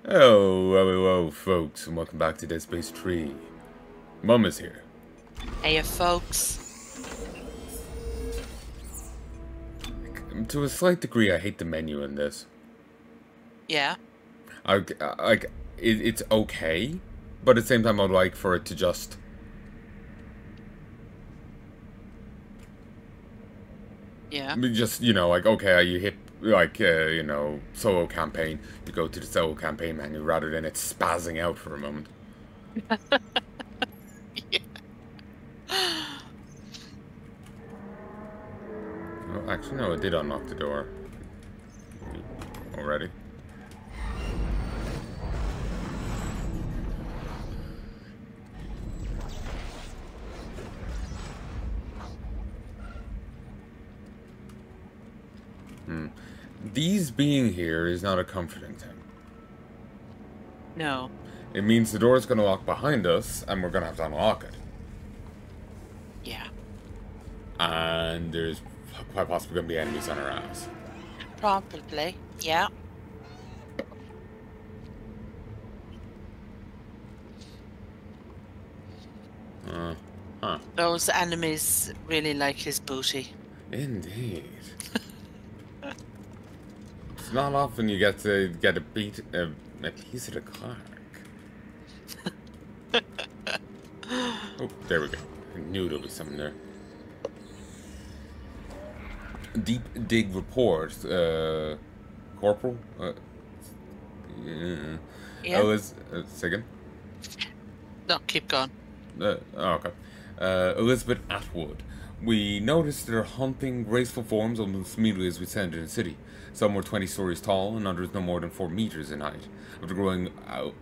Oh, hello, folks, and welcome back to Dead Space 3. Mum is here. Heya, folks. To a slight degree, I hate the menu in this. Yeah. It's okay, but at the same time, I'd like for it to just... Yeah. Just, okay, you hit, solo campaign. You go to the solo campaign menu rather than it spazzing out for a moment. Yeah. Oh, actually, no, it did unlock the door. Already. These being here is not a comforting thing. No. It means the door is going to lock behind us, and we're going to have to unlock it. Yeah. And there's quite possibly going to be enemies on our ass. Probably. Yeah. Huh. Those enemies really like his booty. Indeed. It's not often you get to get a piece of the Clark. Oh, there we go. I knew there'd be something there. Deep dig report. Corporal? Yeah. Second. No, keep going. Okay. Elizabeth Atwood. We noticed that they're humping graceful forms almost immediately as we descended in the city. Some were 20 stories tall, and others no more than 4 meters in height. After growing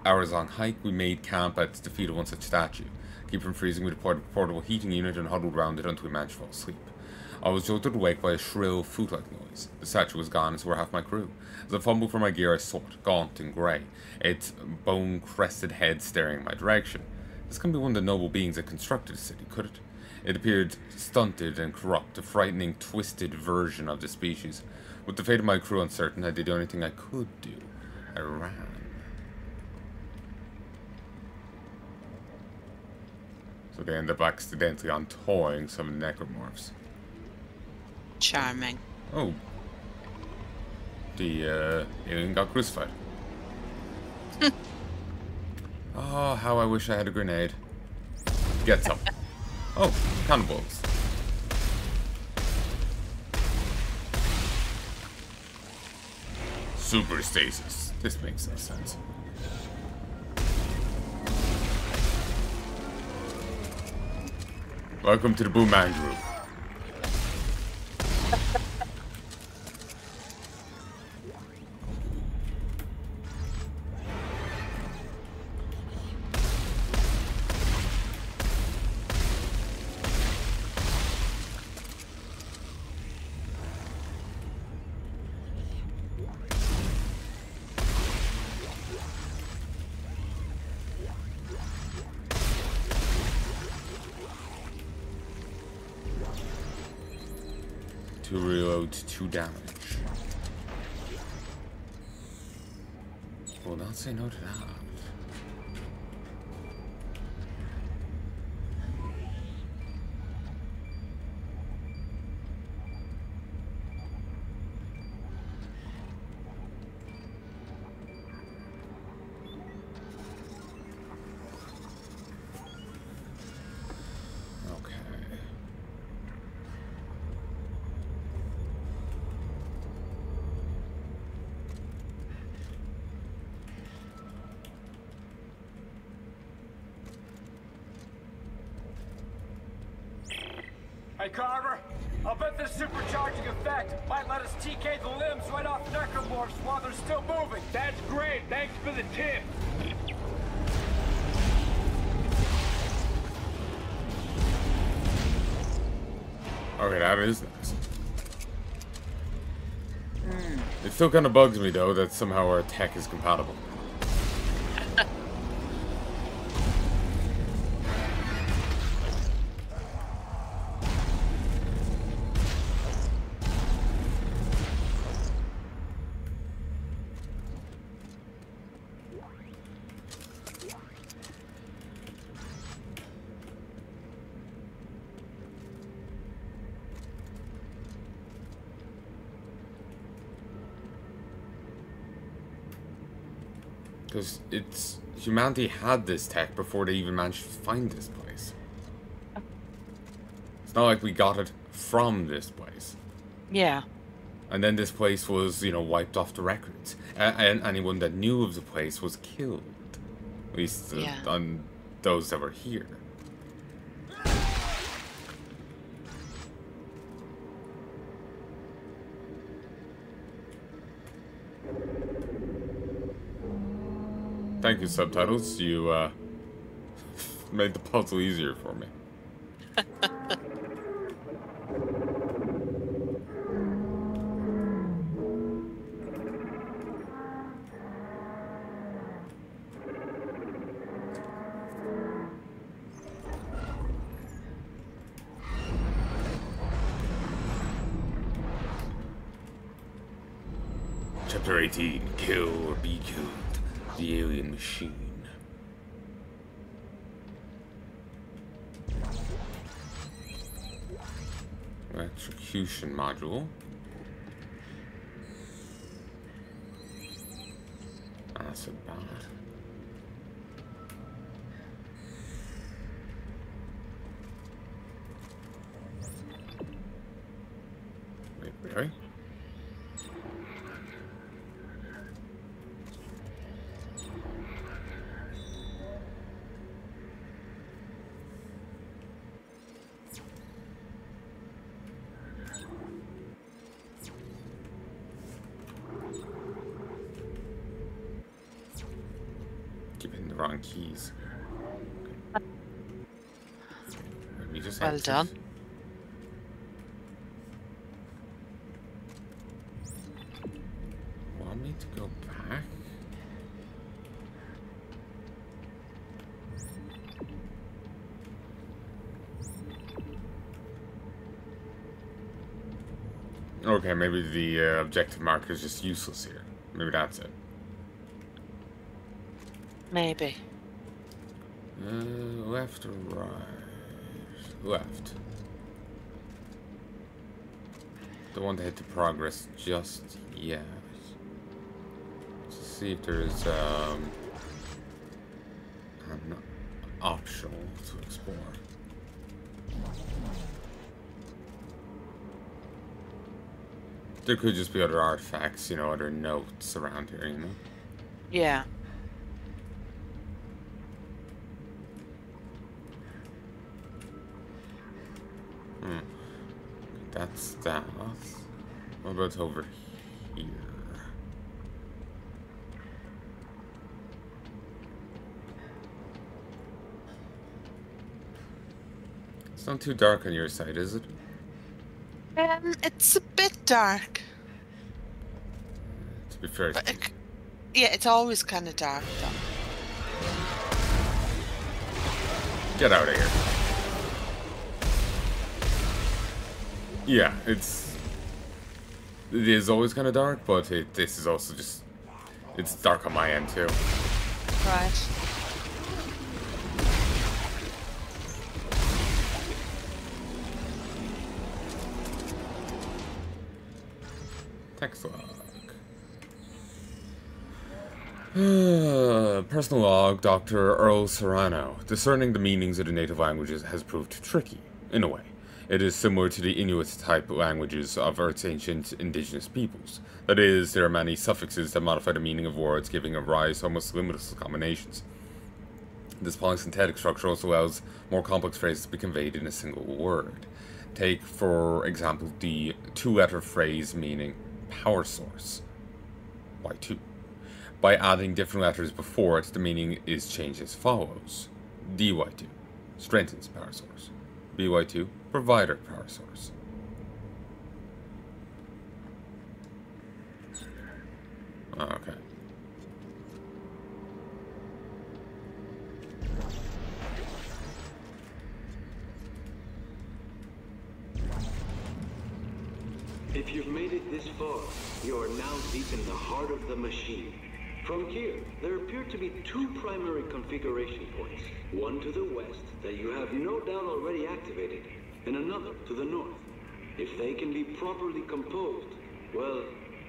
hours-long hike, we made camp at the feet of one such statue. Keep from freezing, we deployed a portable heating unit and huddled round it until we managed to fall asleep. I was jolted awake by a shrill, flute-like noise. The statue was gone, and so were half my crew. As I fumbled for my gear, I saw it, gaunt and grey, its bone-crested head staring in my direction. This couldn't be one of the noble beings that constructed the city, could it? It appeared stunted and corrupt, a frightening, twisted version of the species. With the fate of my crew uncertain, I did the only thing I could do. I ran. So they end up accidentally untoying some necromorphs. Charming. Oh. The alien got crucified. Oh, how I wish I had a grenade. Get some. Oh, cannonballs. Super stasis. This makes no sense. Welcome to the Boomerang Group. To reload 2 damage. Will not say no to that. Hey, Carver, I'll bet this supercharging effect might let us TK the limbs right off necromorphs while they're still moving. That's great. Thanks for the tip. Okay, that is nice. It still kind of bugs me, though, that somehow our tech is compatible. Because humanity had this tech before they even managed to find this place. It's not like we got it from this place. Yeah. And then this place was, wiped off the records. And anyone that knew of the place was killed. At least on those that were here. Thank you, subtitles. You, made the puzzle easier for me. Chapter 18, Kill or Be Killed. The alien machine. Execution module. Acid bath. Wait, really? Wrong keys. We just Well done. Want me to go back? Okay, maybe the objective marker is just useless here. Maybe that's it. Maybe. Left or right? Left. Don't want to hit the progress just yet. Let's see if there's an optional to explore. There could just be other artifacts, other notes around here, Yeah. That's that. What about over here? It's not too dark on your side, is it? It's a bit dark. To be fair. But yeah, it's always kind of dark, though. Get out of here. Yeah, it is always kind of dark, but this is also just, it's dark on my end too. Right. Text log. Personal log, Dr. Earl Serrano. Discerning the meanings of the native languages has proved tricky, in a way. It is similar to the Inuit-type languages of Earth's ancient indigenous peoples. That is, there are many suffixes that modify the meaning of words, giving rise to almost limitless combinations. This polysynthetic structure also allows more complex phrases to be conveyed in a single word. Take, for example, the two-letter phrase meaning power source. Y2. By adding different letters before it, the meaning is changed as follows. DY2 strengthens power source. BY2 provider power source. Okay. If you've made it this far, you are now deep in the heart of the machine. From here, there appear to be two primary configuration points. One to the west that you have no doubt already activated, and another to the north. If they can be properly composed, well,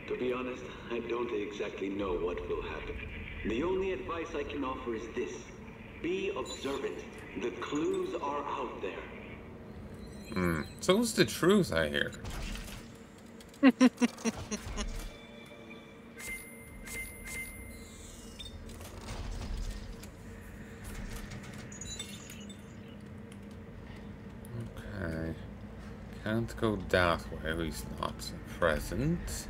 to be honest, I don't exactly know what will happen. The only advice I can offer is this. Be observant. The clues are out there. So what's the truth, I hear? Okay. Can't go that way, at least not at present.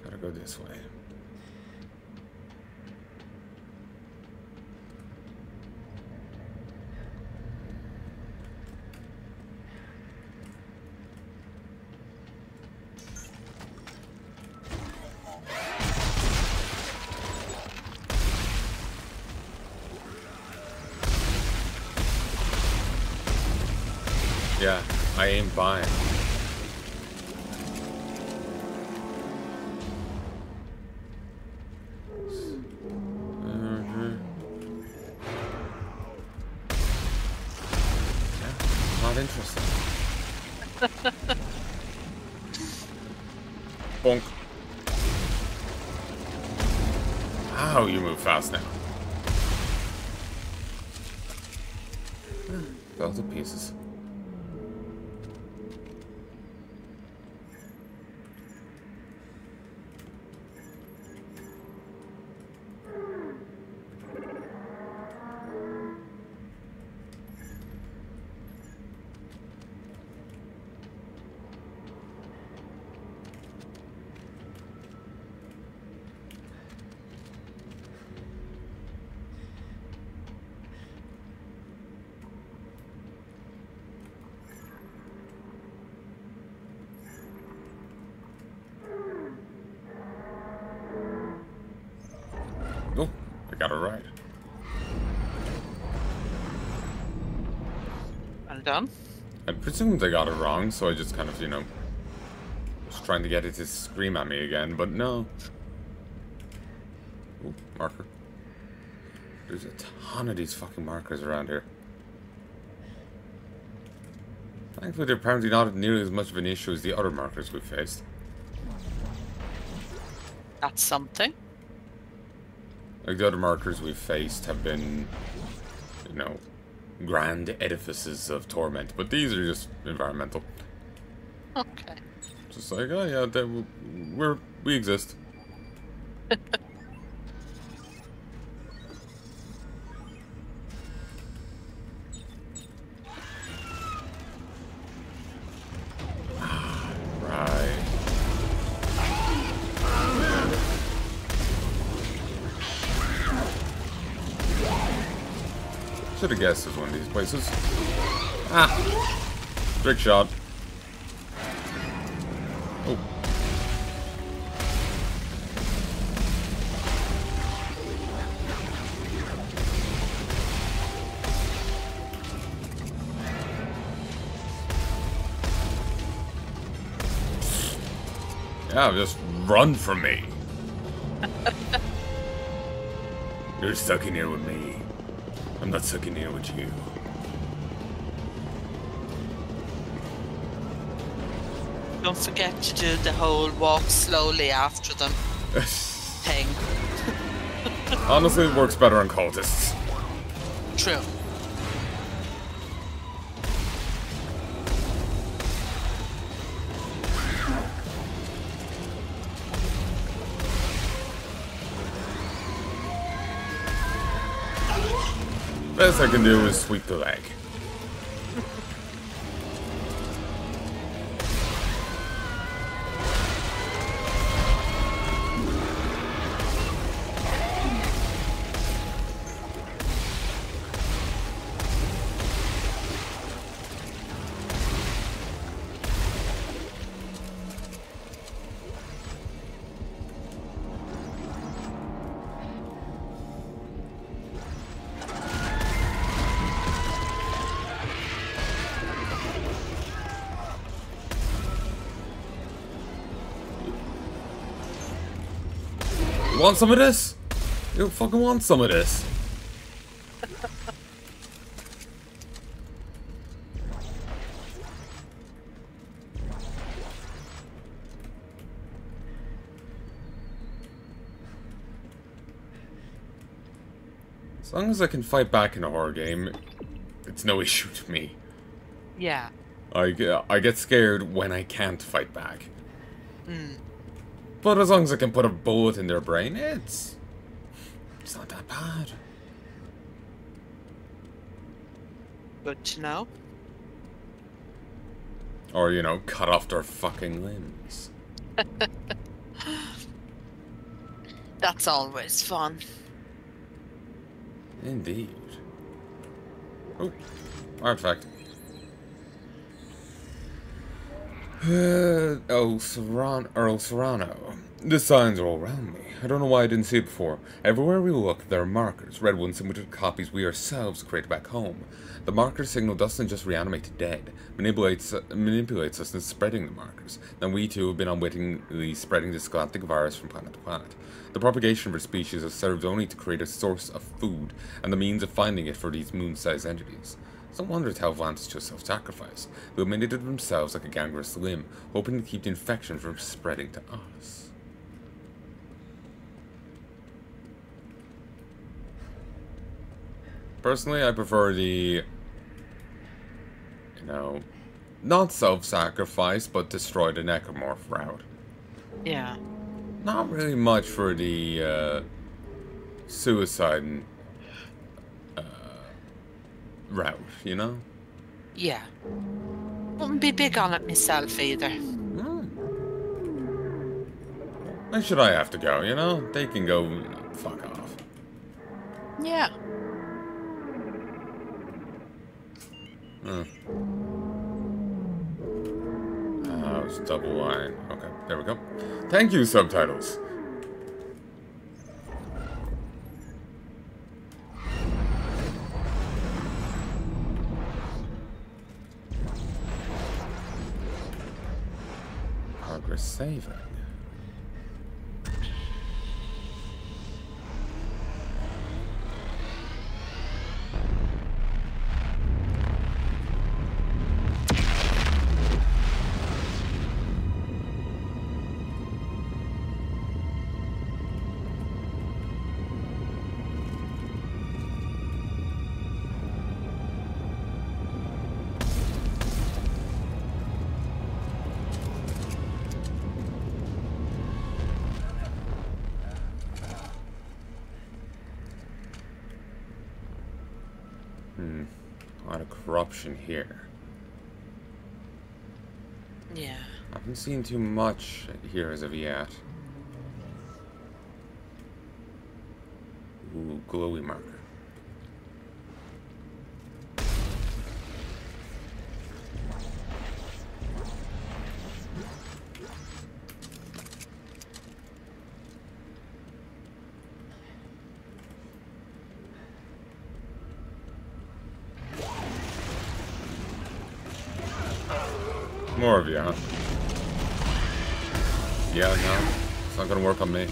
Gotta go this way. Yeah, I ain't buying. Yeah, not interested. Bonk. Ow, you move fast now. Fell to pieces. Oh, I got it right. Well done. I presumed I got it wrong, so I just kind of, you know, was trying to get it to scream at me again, but no. Ooh, marker. There's a ton of these fucking markers around here. Thankfully, they're apparently not nearly as much of an issue as the other markers we've faced. That's something. Like, the other markers we've faced have been, you know, grand edifices of torment, but these are just environmental. Okay. Just like, oh yeah, we exist. Right. Should have guessed it was one of these places. Ah! Trick shot. Oh. Yeah, just run from me. You're stuck in here with me. I'm not stuck in here with you. Don't forget to do the whole walk slowly after them thing. Honestly, it works better on cultists. True. Best I can do is sweep the leg. You want some of this? You fucking want some of this? As long as I can fight back in a horror game, it's no issue to me. Yeah. I get scared when I can't fight back. But as long as I can put a bullet in their brain, it's not that bad. Good to know. Or, you know, cut off their fucking limbs. That's always fun. Indeed. Oh, artifact. Earl Serrano. The signs are all around me. I don't know why I didn't see it before. Everywhere we look, there are markers, red ones similar to the copies we ourselves created back home. The marker signal doesn't just reanimate the dead, manipulates us into spreading the markers. Then we too have been unwittingly spreading this galactic virus from planet to planet. The propagation of our species has served only to create a source of food, and the means of finding it for these moon-sized entities. It's no wonder how advanced to self-sacrifice. They eliminated themselves like a gangrenous limb, hoping to keep the infection from spreading to us. Personally, I prefer the, you know, not self-sacrifice, but destroy the necromorph route. Yeah. Not really much for the, suicide route, you know? Yeah. Wouldn't be big on it myself either. Why should I have to go, you know? They can go fuck off. Yeah. It's double line. Okay, there we go. Thank you, subtitles. Progress saving. A lot of corruption here. Yeah. I haven't seen too much here as of yet. Ooh, glowy marker. More of you, huh? Yeah, no. It's not gonna work on me.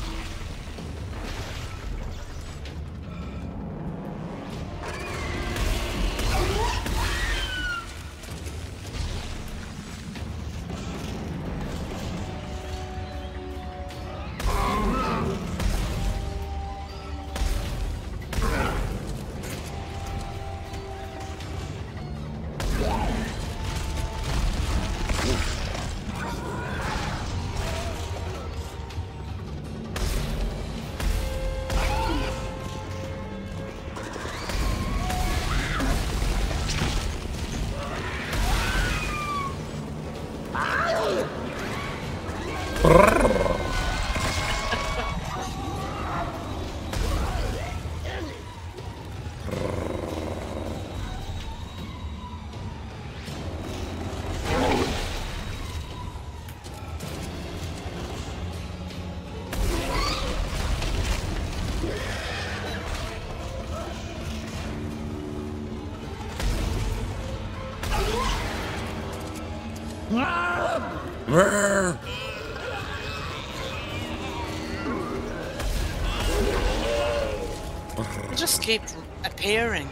They just keep appearing.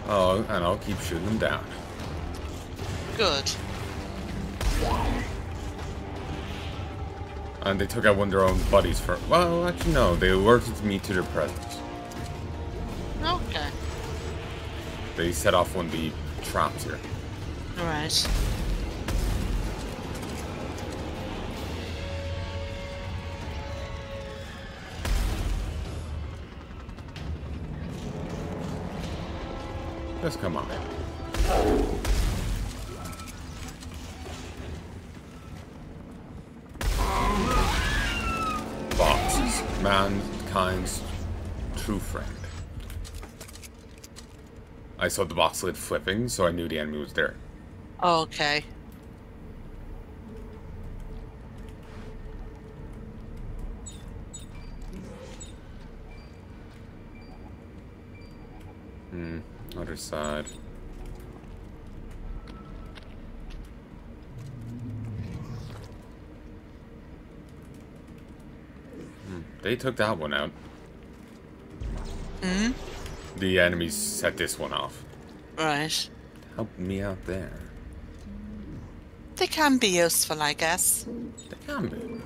Oh, and I'll keep shooting them down. Good. And they took out one of their own buddies for... Well, actually no, they alerted me to their presence. Okay. They set off one of the traps here. Alright. Just come on. Boxes. Mankind's true friend. I saw the box lid flipping, so I knew the enemy was there. Okay. Other side. They took that one out. Hmm? The enemies set this one off. Right. Help me out there. They can be useful, I guess. They can be.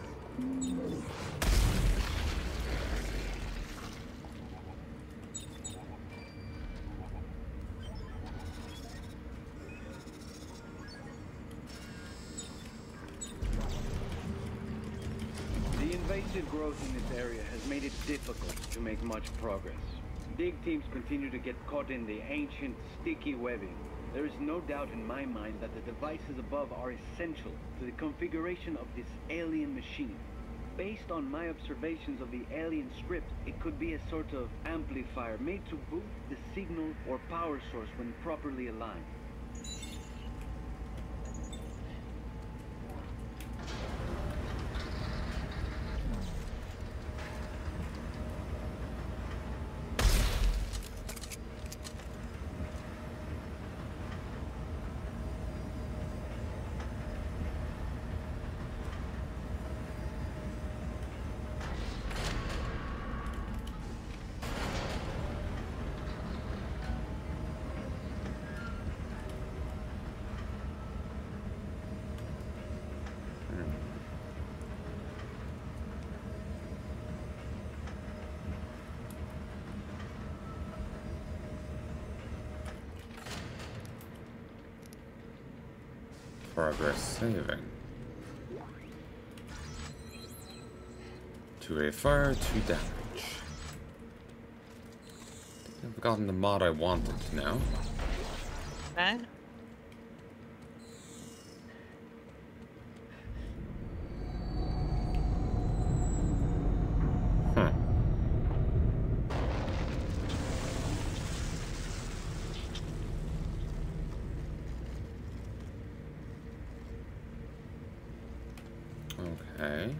The invasive growth in this area has made it difficult to make much progress. Dig teams continue to get caught in the ancient, sticky webbing. There is no doubt in my mind that the devices above are essential to the configuration of this alien machine. Based on my observations of the alien script, it could be a sort of amplifier made to boost the signal or power source when properly aligned. Progress saving. 2 fire, 2 damage. I've gotten the mod I wanted now. Okay. Okay.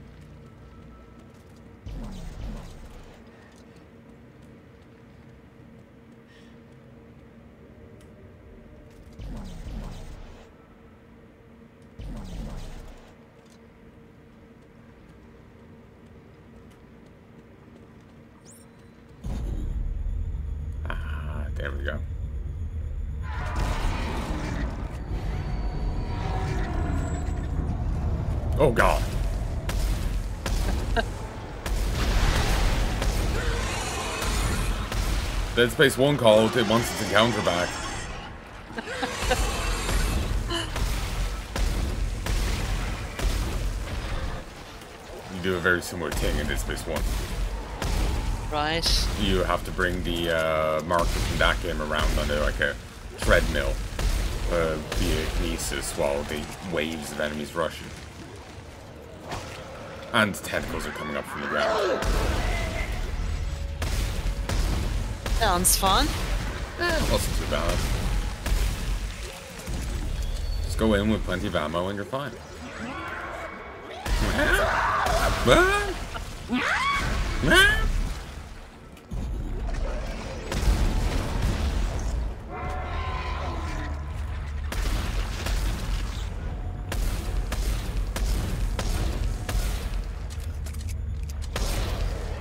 Ah, there we go. Oh God. Dead Space 1 called, it wants its encounter back. You do a very similar thing in Dead Space 1. Right. You have to bring the marker from that game around on like a treadmill via kinesis while the waves of enemies rush you. And tentacles are coming up from the ground. Sounds fun. It wasn't too bad. Just go in with plenty of ammo and you're fine.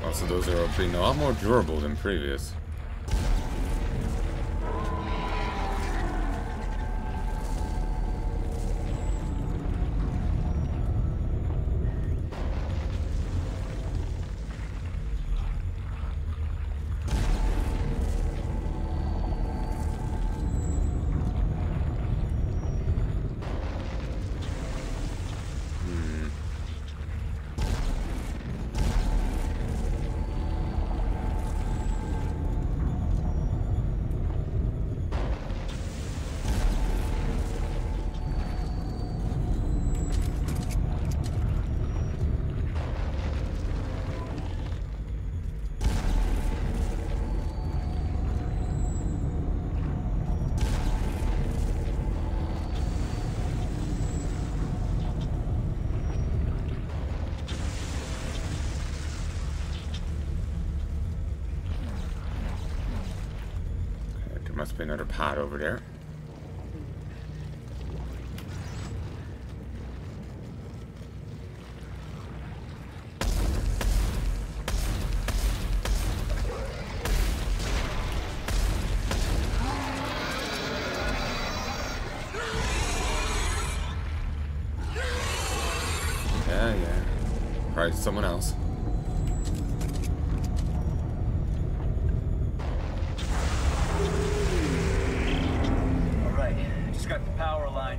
Also, those are being a lot more durable than previous. must be another pad over there. Yeah. Probably someone else. Alright, just got the power line.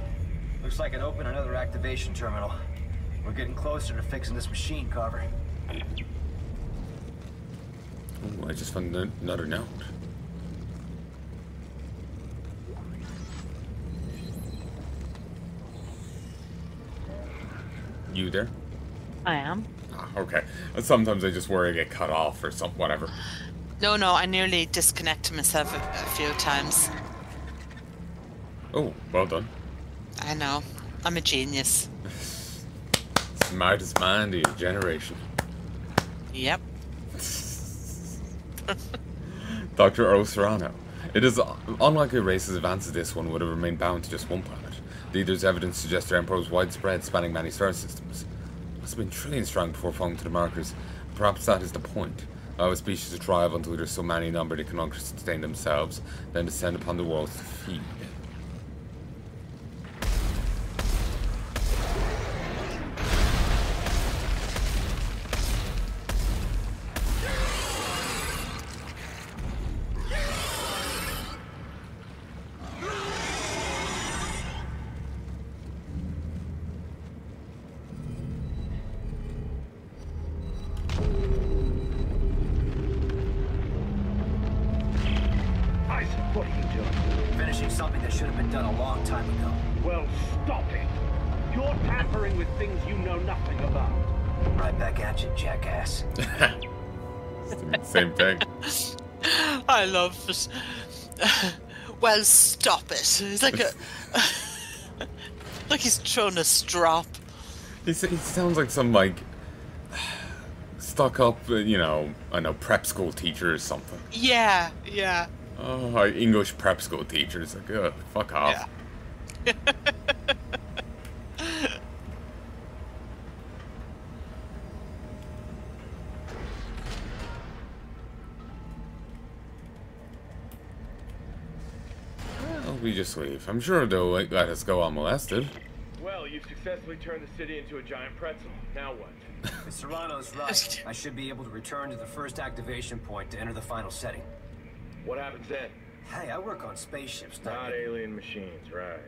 Looks like it opened another activation terminal. We're getting closer to fixing this machine, Carver. Ooh, I just found another note. You there? I am. Ah, okay. Sometimes I just worry I get cut off or something, whatever. No, I nearly disconnected myself a few times. Oh, well done. I know. I'm a genius. Smartest man of your generation. Yep. Dr. O. Serrano. It is unlikely a race as advanced as this one would have remained bound to just one planet. Leaders' evidence suggests their empire was widespread, spanning many star systems. It must have been trillions strong before falling to the markers. Perhaps that is the point. Allow a species to thrive until there's so many in number they can no longer sustain themselves, then descend upon the world to feed. What are you doing? Finishing something that should have been done a long time ago. Well, stop it. You're tampering with things you know nothing about. Right back at you, jackass. Same thing. I love it. Well, stop it. It's like a... like he's throwing a strop. He sounds like some, like, stuck up, you know, I know, prep school teacher or something. Yeah. Oh, English prep school teachers. Like, ugh, fuck off. Yeah. Well, we just leave. I'm sure they'll let us go unmolested. Well, you've successfully turned the city into a giant pretzel. Now what? If Serrano's right, I should be able to return to the first activation point to enter the final setting. What happens then? Hey, I work on spaceships, Not alien machines, right?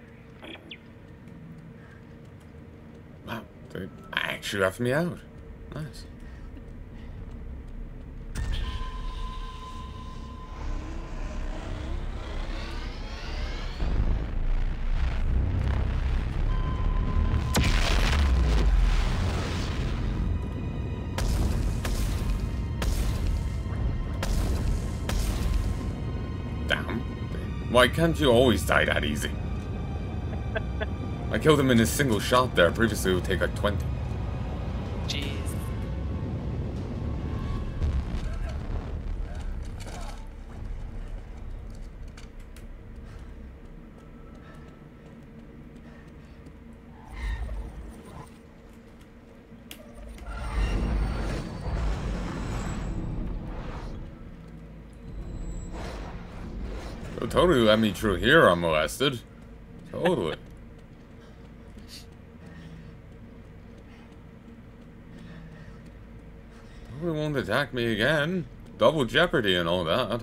Wow, they actually left me out. Nice. Damn. Why can't you always die that easy? I killed him in a single shot there. Previously it would take like 20. Jeez. They'll totally let me through here unmolested. Totally. Probably won't attack me again. Double jeopardy and all that.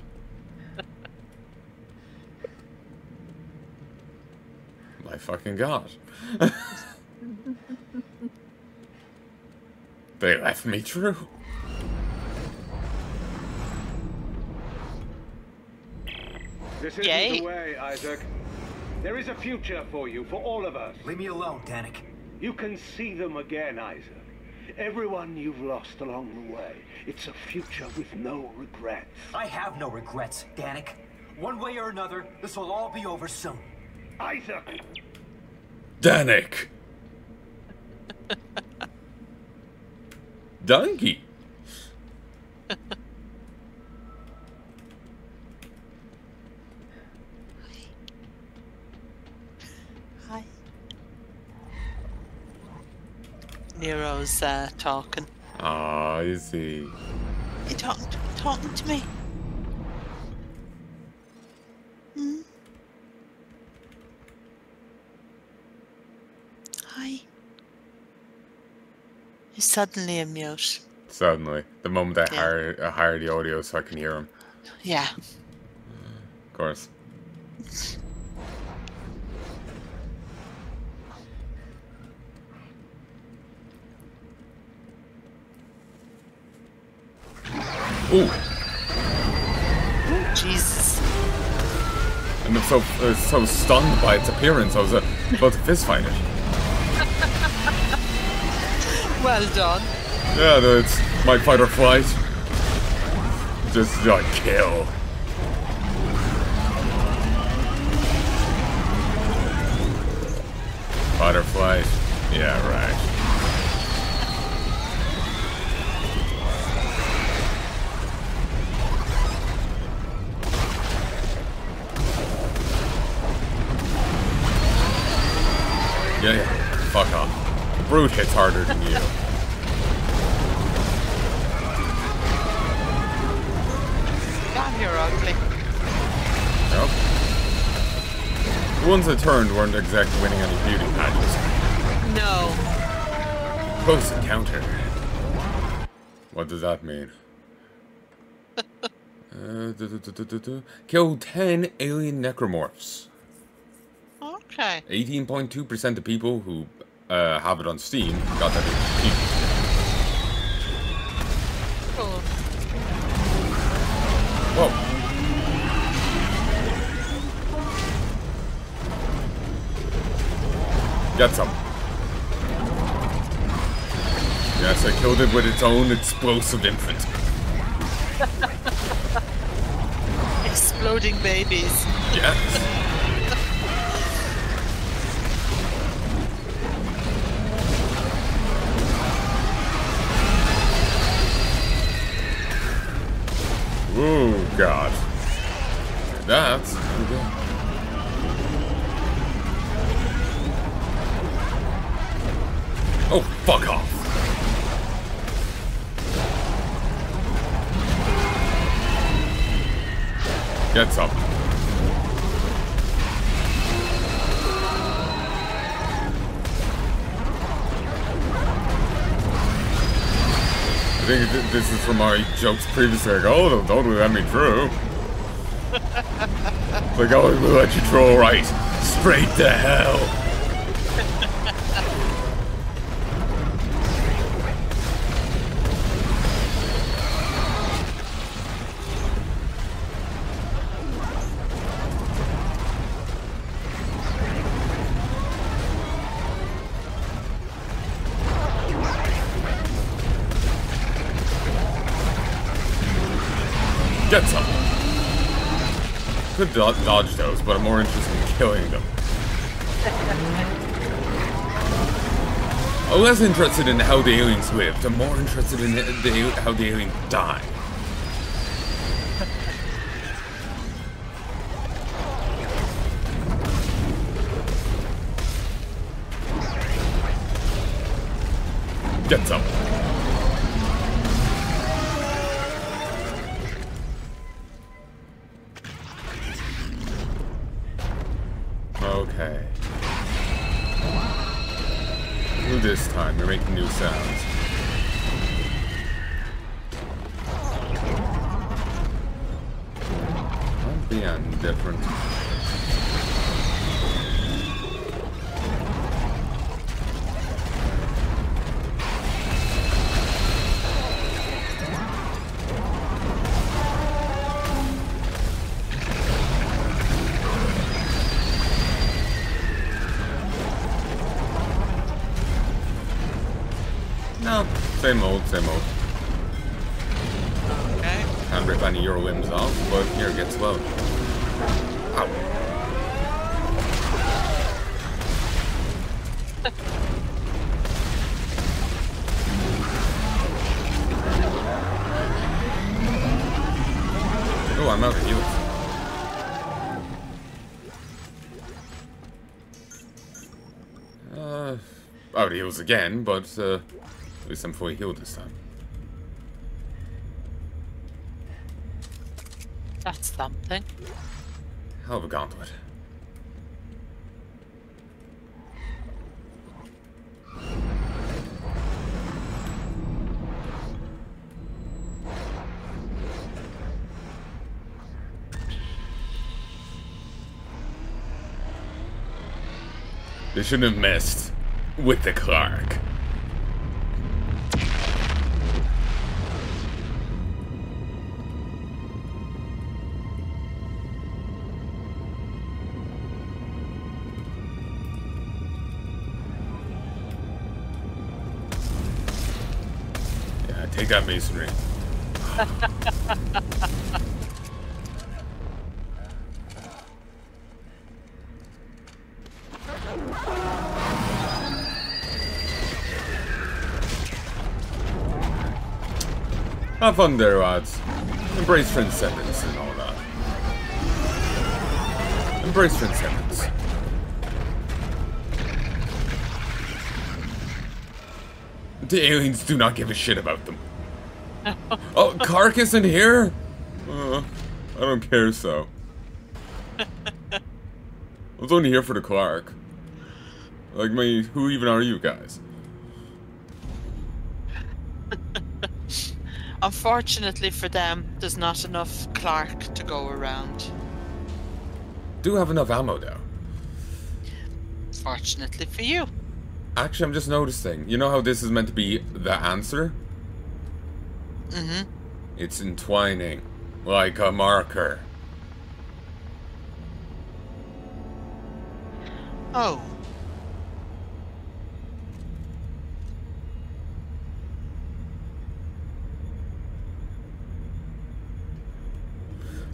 My fucking god. They left me through. This isn't Yay. the way, Isaac. There is a future for you, for all of us. Leave me alone, Danik. You can see them again, Isaac. Everyone you've lost along the way. It's a future with no regrets. I have no regrets, Danik. One way or another, this will all be over soon. Isaac! Danik! Donkey! heroes talking. Ah, you see. You talking to me? Hmm? Hi. He's suddenly a mute. Suddenly, the moment I Yeah. hire the audio so I can hear him. Yeah. Of course. Ooh. Jesus. And I'm so stunned by its appearance, I was about to fist fight it. Well done. Yeah, no, it's my fight or flight. Just kill. Fight or flight. Yeah, right. Yeah. Fuck off. The brute hits harder than you. God, you're ugly. Nope. The ones that turned weren't exactly winning any beauty pageants. No. Close encounter. What does that mean? Kill 10 alien necromorphs. Okay. 18.2% of people who have it on Steam got that in Steam. Cool. Whoa. Get some. Yes, I killed it with its own explosive infant. Exploding babies. Yes. Oh God. That's okay. Oh, fuck off. Get some. I think this is from my jokes previously. Like, oh, don't let me through. It's like, oh, we'll let you throw right straight to hell. Get some. Could dodge those, but I'm more interested in killing them. I'm less interested in how the aliens lived. I'm more interested in how the aliens died. Get some. Okay. This time, you're making new sounds. I'm being different. No, same old, same old. Okay. Can't rip any of your limbs off, but here gets well. Ow. Oh, I'm out of heals. Oh how it heals again, but at least I'm fully healed this time. That's something. Hell of a gauntlet. They shouldn't have messed with the Clark. Yeah, take that masonry. Have fun there, lads. Embrace transcendence and all that. Embrace transcendence. The aliens do not give a shit about them. Oh, Carcass in here? I don't care so. I was only here for the Clark. Like, who even are you guys? Unfortunately for them, there's not enough Clark to go around. Do have enough ammo, though. Fortunately for you. Actually, I'm just noticing. You know how this is meant to be the answer? Mm-hmm. It's entwining. Like a marker. Oh.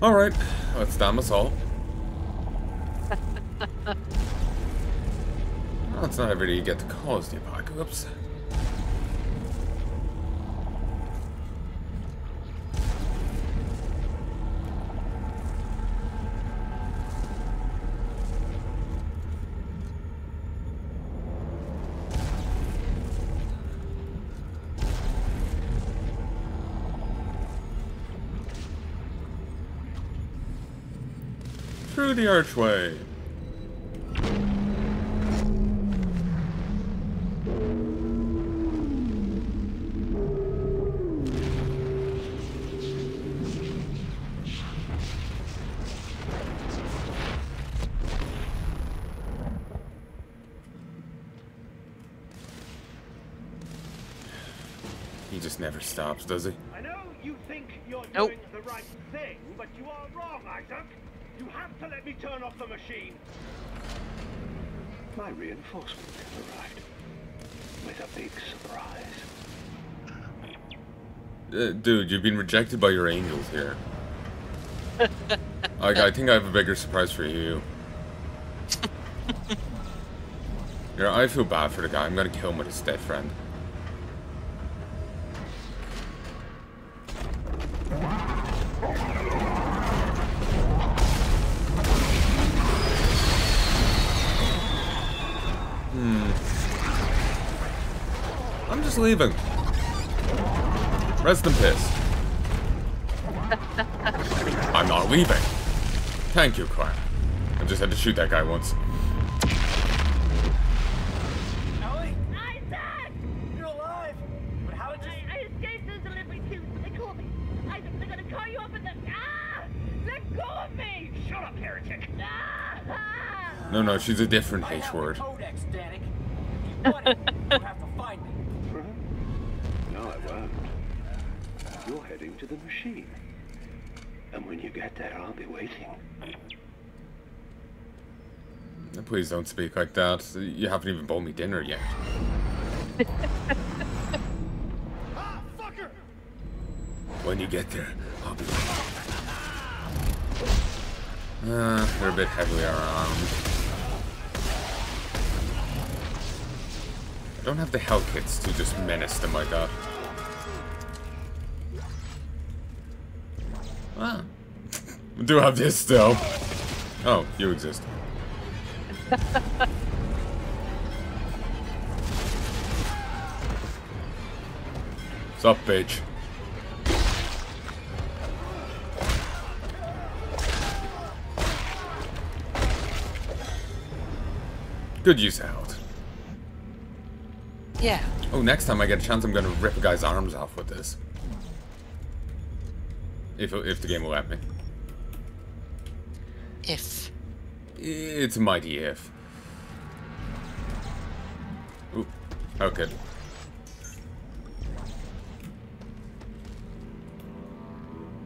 Alright, let's damn us all. Well, it's not every day you get to cause the apocalypse. Through the archway. He just never stops, does he? I know you think you're Nope. doing the right thing, but you are wrong, Isaac. You have to let me turn off the machine. My reinforcements have arrived with a big surprise. Dude, you've been rejected by your angels here. Like, I think I have a bigger surprise for you. Yeah, I feel bad for the guy. I'm gonna kill him with his dead friend. I'm just leaving. Rest in peace. I'm not leaving. Thank you, Clark. I just had to shoot that guy once. Ellie? Isaac! You're alive! But how did you... I escaped the delivery too. They called me. Isaac, they're gonna call you up and then... Ah! Let go of me! Shut up, heretic! Ah! No, she's a different I H have word. the codex, Danik. If you want it, you have to find me. No, I won't. You're heading to the machine. And when you get there, I'll be waiting. Please don't speak like that. You haven't even bought me dinner yet. Ah, fucker! When you get there, I'll be waiting. They're a bit heavily armed. I don't have the hell kits to just menace them like that. Ah. We do have this still. Oh, you exist. Sup, bitch? Good use of health. Yeah. Oh, next time I get a chance, I'm gonna rip a guy's arms off with this. If the game will let me. If. It's a mighty if. Ooh. Okay.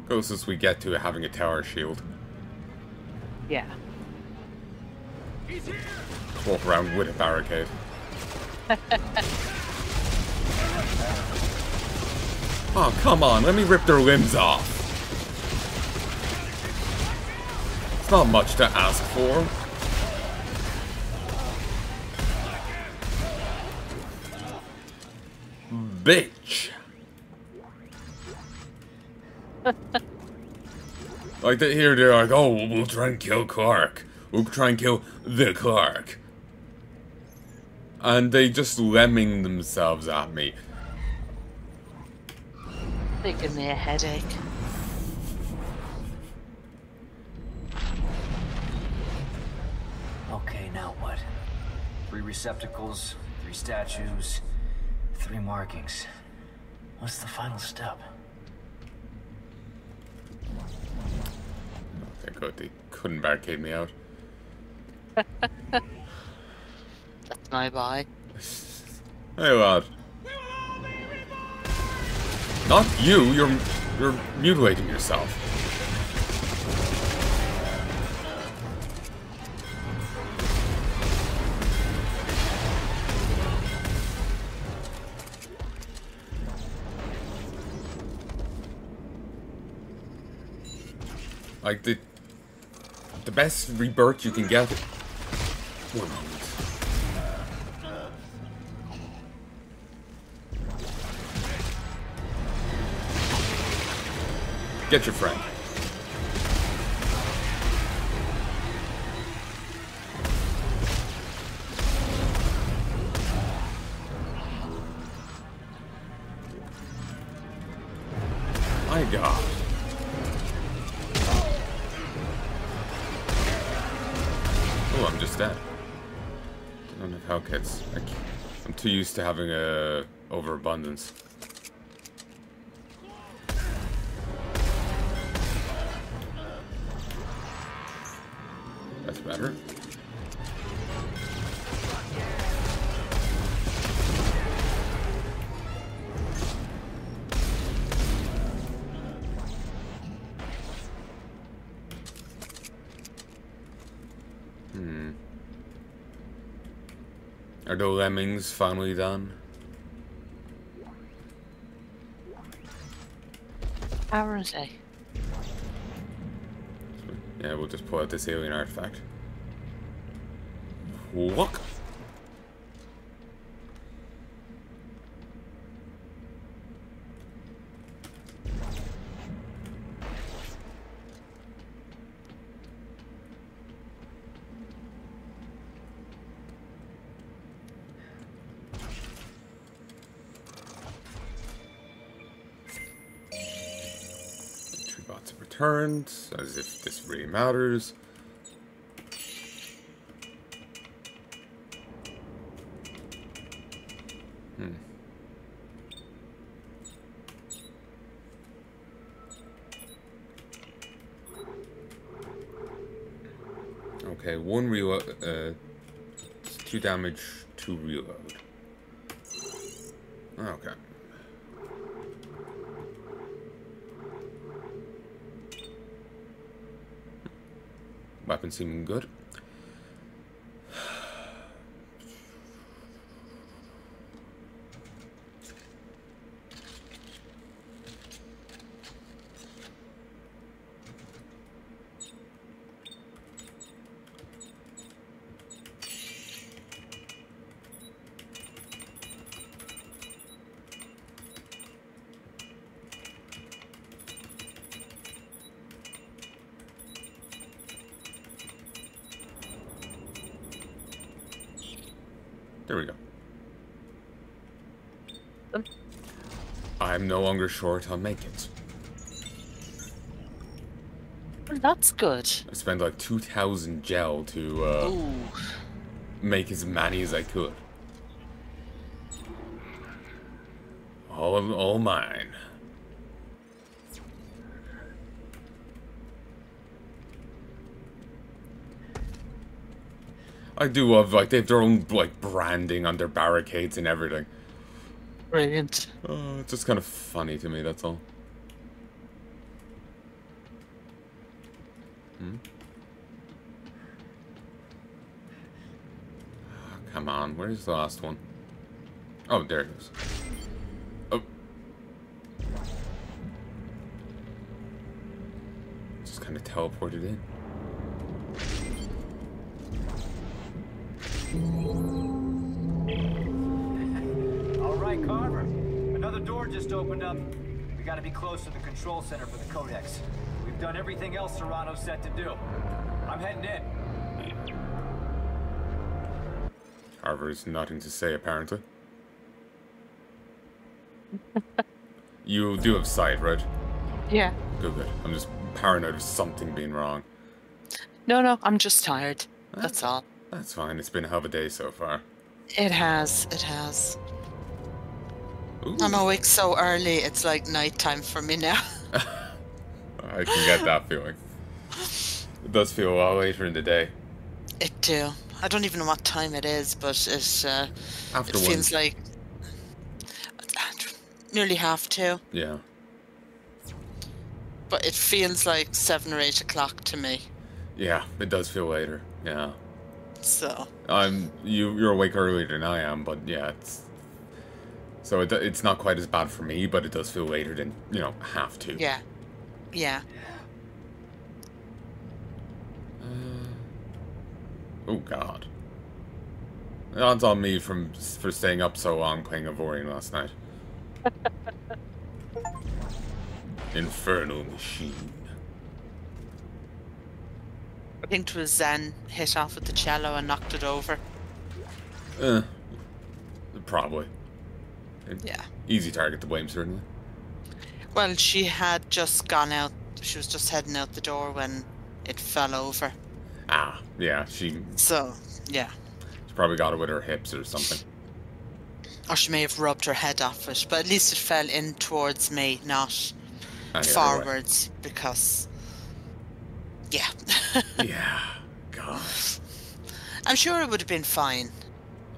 Closest we get to having a tower shield. Yeah. Walk around with a barricade. Oh, come on, let me rip their limbs off. It's not much to ask for. Bitch. Like, they're like, oh, we'll try and kill Clark. We'll try and kill the Clark. And they just lemming themselves at me. They give me a headache. Okay, now what? 3 receptacles, 3 statues, 3 markings. What's the final step? Thank God they couldn't barricade me out. That's my bye. Hey, lad. Not you. You're mutilating yourself. Like the best rebirth you can get. One moment. Get your friend. My God. Oh, I'm just dead. I don't have health kits. I'm too used to having a overabundance. That's better. Are the lemmings finally done? How are they? Yeah, we'll just pull out this alien artifact. Walk. Returned, as if this really matters. Okay, 1 reload, 2 damage, 2 reload. Okay. Weapon seeming good. There we go. I'm no longer sure I'll make it. Well, that's good. I spent like 2,000 gel to Ooh. make as many as I could. All mine. I do love, like, they have their own, like, branding on their barricades and everything. Brilliant. It's just kind of funny to me, that's all. Come on, where's the last one? Oh, there it is. Oh. Just kind of teleported in. All right, Carver. Another door just opened up. We gotta be close to the control center for the Codex. We've done everything else Serrano's set to do. I'm heading in. Carver's nothing to say, apparently. You do have sight, right? Yeah. Good, good. I'm just paranoid of something being wrong. No, I'm just tired. That's all. That's fine. It's been a hell of a day so far. It has. It has. Ooh. I'm awake so early, it's like nighttime for me now. I can get that feeling. It does feel a lot later in the day. It do. I don't even know what time it is, but After it feels like nearly 2:30. Yeah. But it feels like 7 or 8 o'clock to me. Yeah, it does feel later. Yeah. So. You're awake earlier than I am, but yeah, it's. So it's not quite as bad for me, but it does feel later than, 2:30. Yeah. Yeah. Oh God. That's on me for staying up so long playing Avorian last night. Infernal machine. I think it was Zen hit off with the cello and knocked it over. Probably. Yeah. Easy target to blame, certainly. Well, she had just gone out. She was just heading out the door when it fell over. Ah, yeah, So, yeah. She probably got it with her hips or something. Or she may have rubbed her head off it, but at least it fell in towards me, not forwards, because... Yeah. Yeah, God. I'm sure it would have been fine,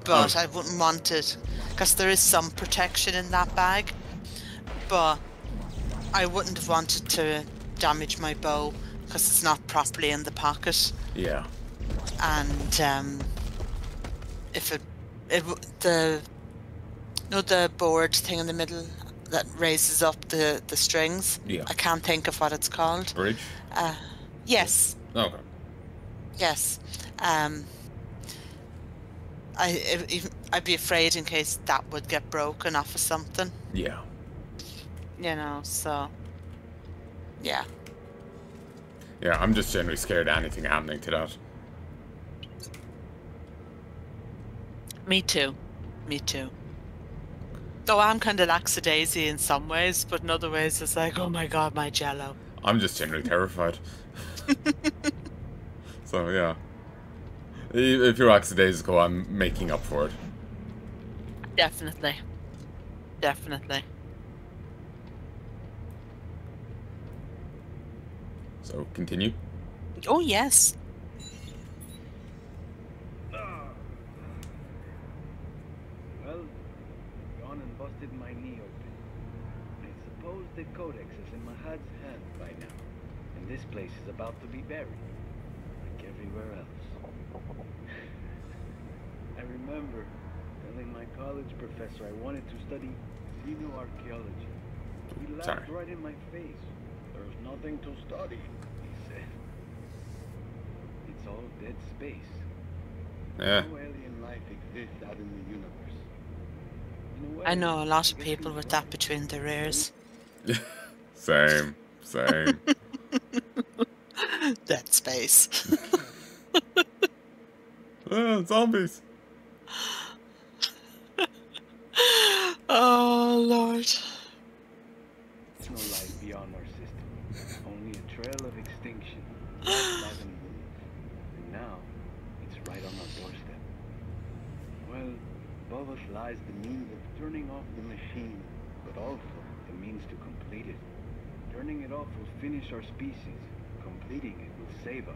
but I wouldn't want it, because there is some protection in that bag, but I wouldn't have wanted to damage my bow, because it's not properly in the pocket. Yeah. And if the board thing in the middle that raises up the strings. Yeah. I can't think of what it's called. Bridge? Yes. Okay. Yes. I'd be afraid in case that would get broken off of something. Yeah. So yeah. Yeah, I'm just generally scared of anything happening to that. Me too. Though I'm kind of lackadaisy in some ways, but in other ways it's like, oh my god, my jello. I'm just generally terrified. So, yeah. If you're lackadaisical, I'm making up for it. Definitely. So, continue. Oh, yes. Well, gone and busted my knee open. I suppose the Codex is in Mahad's hand by now, and this place is about to be buried, like everywhere else. I remember telling my college professor I wanted to study xenoarchaeology. He laughed right in my face. There's nothing to study, he said. It's all dead space. Yeah. No alien life exists out in the universe. In a way, I know a lot of people with that between their ears. Same. Dead space. Zombies. Oh, Lord. extinction. And now, it's right on our doorstep. Well, above us lies the means of turning off the machine, but also the means to complete it. Turning it off will finish our species. Completing it will save us.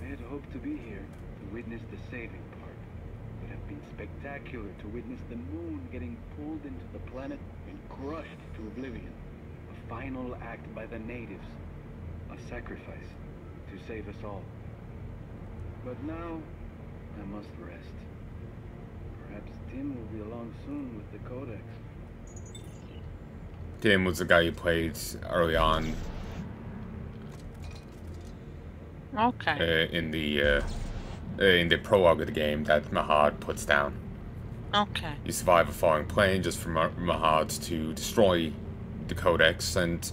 I had hoped to be here to witness the saving part. It would have been spectacular to witness the moon getting pulled into the planet and crushed to oblivion. A final act by the natives. A sacrifice to save us all. But now, I must rest. Perhaps Tim will be along soon with the Codex. Tim was the guy you played early on. Okay. In the prologue of the game that Mahad puts down. Okay. You survive a falling plane just for Mahad to destroy the Codex and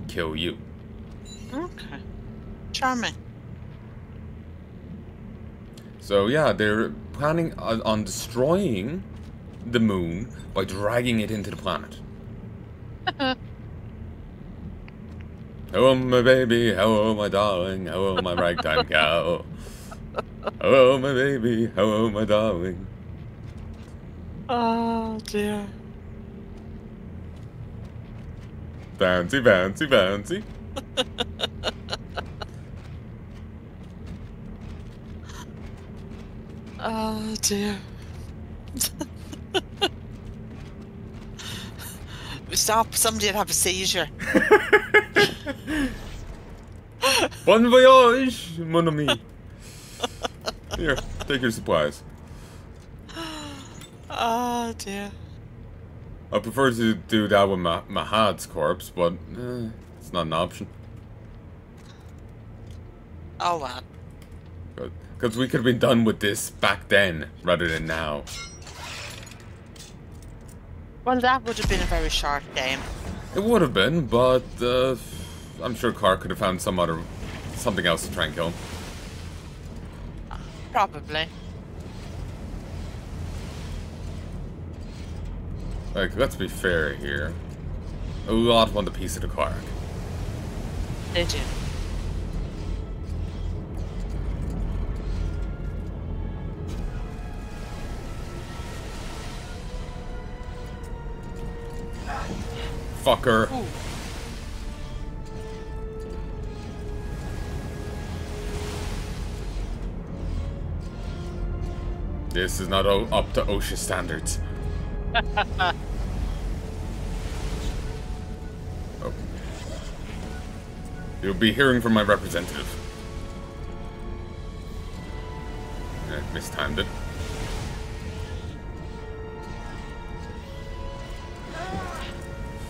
kill you. Okay. Charming. So yeah, they're planning on destroying the moon by dragging it into the planet. Hello, my baby. Hello, my darling. Hello, my ragtime cow. Hello, my baby. Hello, my darling. Oh, dear. Bouncy, bouncy, bouncy. Oh, dear. Stop, somebody'd have a seizure. Bon voyage, mon ami. Here, take your supplies. Oh, dear. I prefer to do that with Mahad's corpse, but it's not an option. Oh, well. Because we could have been done with this back then, rather than now. Well, that would have been a very short game. It would have been, but I'm sure Clark could have found something else to try and kill him. Probably. Like, let's be fair here. A lot want a piece of the Clark. Did you? Fucker. Ooh. This is not up to OSHA standards. Oh. You'll be hearing from my representative. Mistimed it.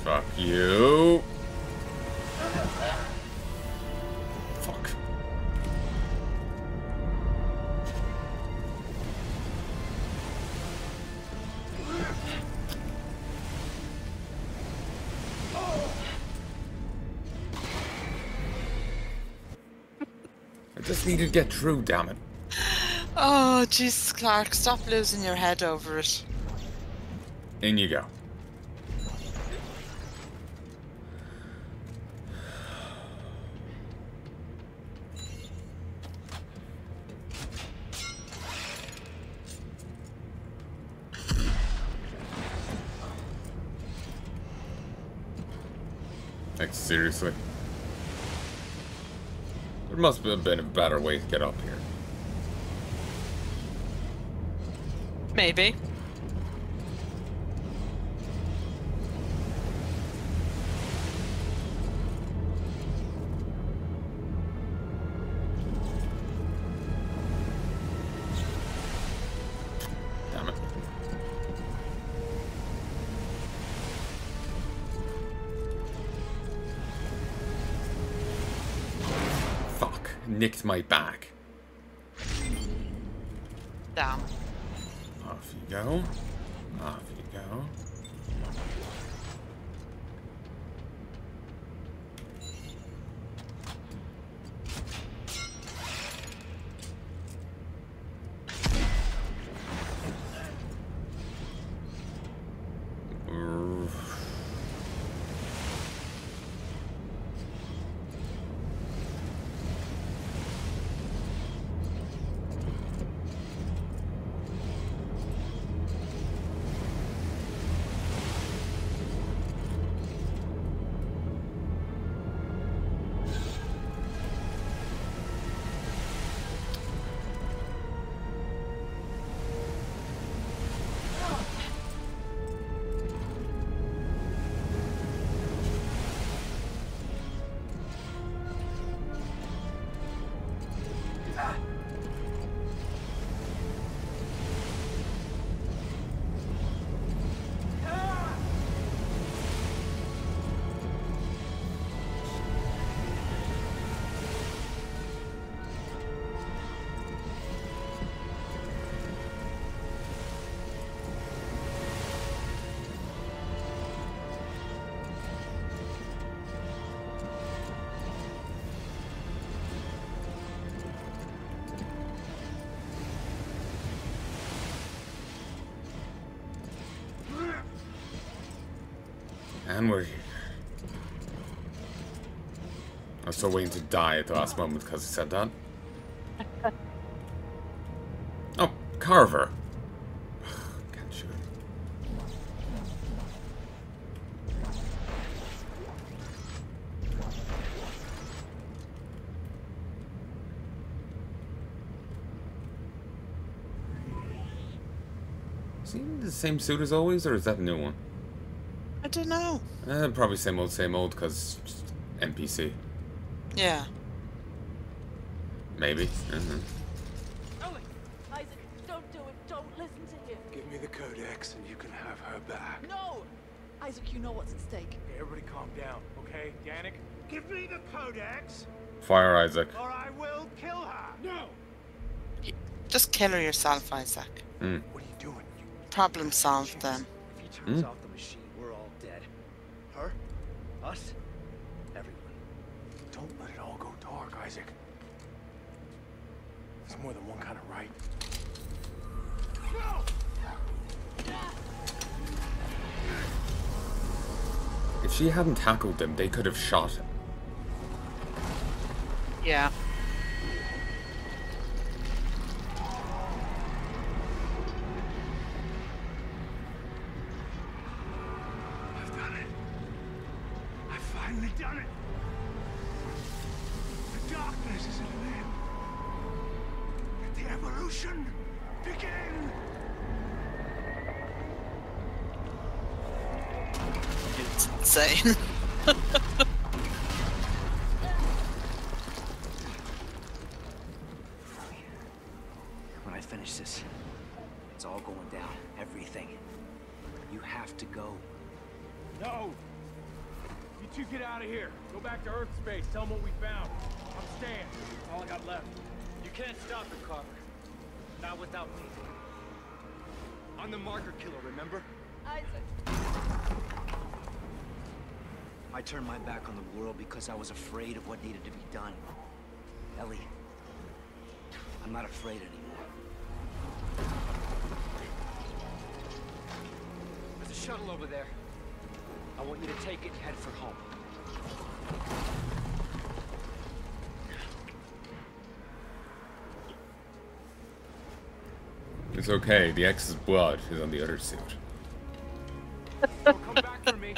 Fuck you. Fuck. I just needed to get through, damn it. Oh, Jesus, Clark, stop losing your head over it. In you go. Like, seriously? There must have been a better way to get up here. Maybe. Damn it. Fuck. Nicked my back. Damn. Off you go. Off you go. And we're here. I was so waiting to die at the last moment because he said that. Oh, Carver. Can't shoot him. Is he in the same suit as always, or is that a new one? I don't know. Probably same old, because NPC. Yeah. Maybe. Ellie! Isaac, don't do it. Don't listen to him. Give me the codex and you can have her back. No! Isaac, you know what's at stake. Okay, everybody calm down, okay? Danik? Give me the codex, Fire Isaac. or I will kill her. No. Just kill her yourself, Isaac. What are you doing? Problem solved then. If he turns off the machine, we're all dead. Her? Us? Everyone. Don't let it all go dark, Isaac. There's more than one kind of right. No! If she hadn't tackled them, they could have shot him. Yeah. I've done it. I've finally done it. The darkness is at an end. Let the evolution begin. It's insane. When I finish this, it's all going down. Everything. You have to go. No! You two get out of here. Go back to Earth space. Tell them what we found. I'm staying. That's all I got left. You can't stop it, Carver. Not without me. I'm the marker killer, remember? Isaac. I turned my back on the world because I was afraid of what needed to be done. Ellie, I'm not afraid anymore. There's a shuttle over there. I want you to take it and head for home. It's okay, the X's blood is on the other suit. So come back for me.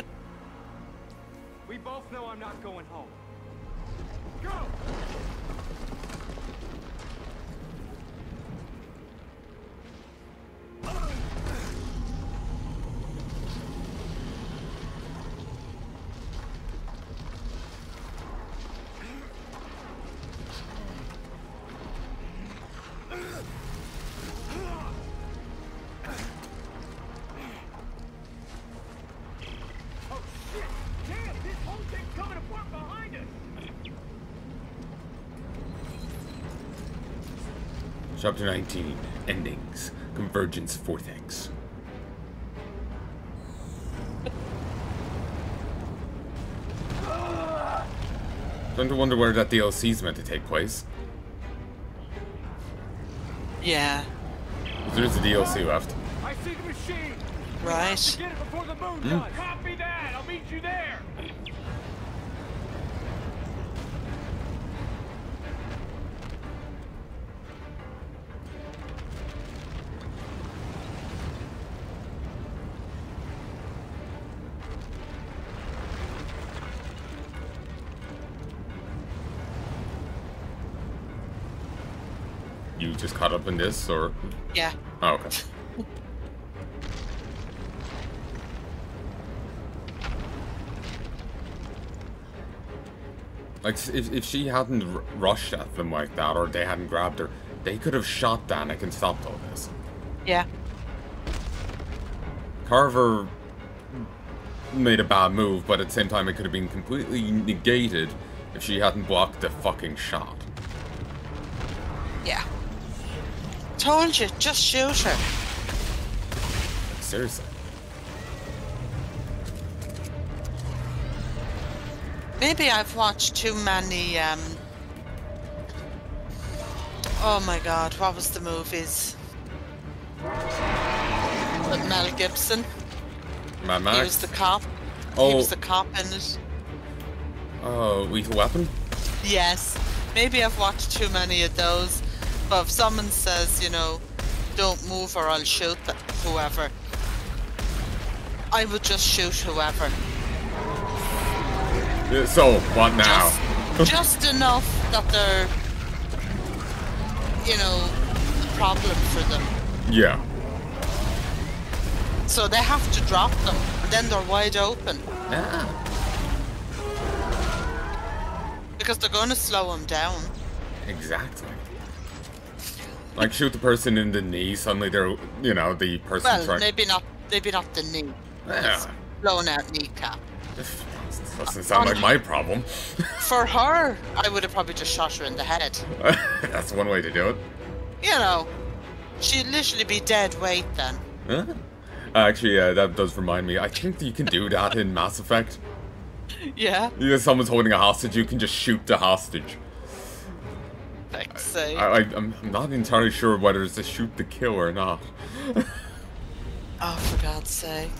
We both know I'm not going home. Go! Chapter 19, Endings, Convergence 4th X. Starting to wonder where that DLC is meant to take place. Yeah. There's a DLC left. I see the machine! Right. Get it before the moon does! Copy that! I'll meet you there! You just caught up in this, or? Yeah. Oh, okay. Like, if she hadn't rushed at them like that, or they hadn't grabbed her, they could have shot Danik and stopped all this. Yeah. Carver made a bad move, but at the same time it could have been completely negated if she hadn't blocked the fucking shot. Yeah. Told you, just shoot her. Seriously. Maybe I've watched too many, oh my god, what was the movies? With Mel Gibson. Mad Max? He was the cop. He was the cop in it. Oh, lethal weapon? Yes. Maybe I've watched too many of those. But if someone says, you know, don't move or I'll shoot whoever, I would just shoot whoever. So, what now? Just enough that they're, you know, a problem for them. Yeah. So they have to drop them, and then they're wide open. Yeah. Because they're going to slow them down. Exactly. Like, shoot the person in the knee, suddenly they're, you know, the person Well, trying... maybe not the knee. Yeah. Blown out kneecap. Doesn't sound like my problem. For her, I would have probably just shot her in the head. That's one way to do it. You know, she'd literally be dead weight then. Huh? Actually, that does remind me. I think that you can do that in Mass Effect. Yeah. If someone's holding a hostage, you can just shoot the hostage. Fuck's sake. I'm not entirely sure whether it's a shoot to kill or not. Oh, for God's sake.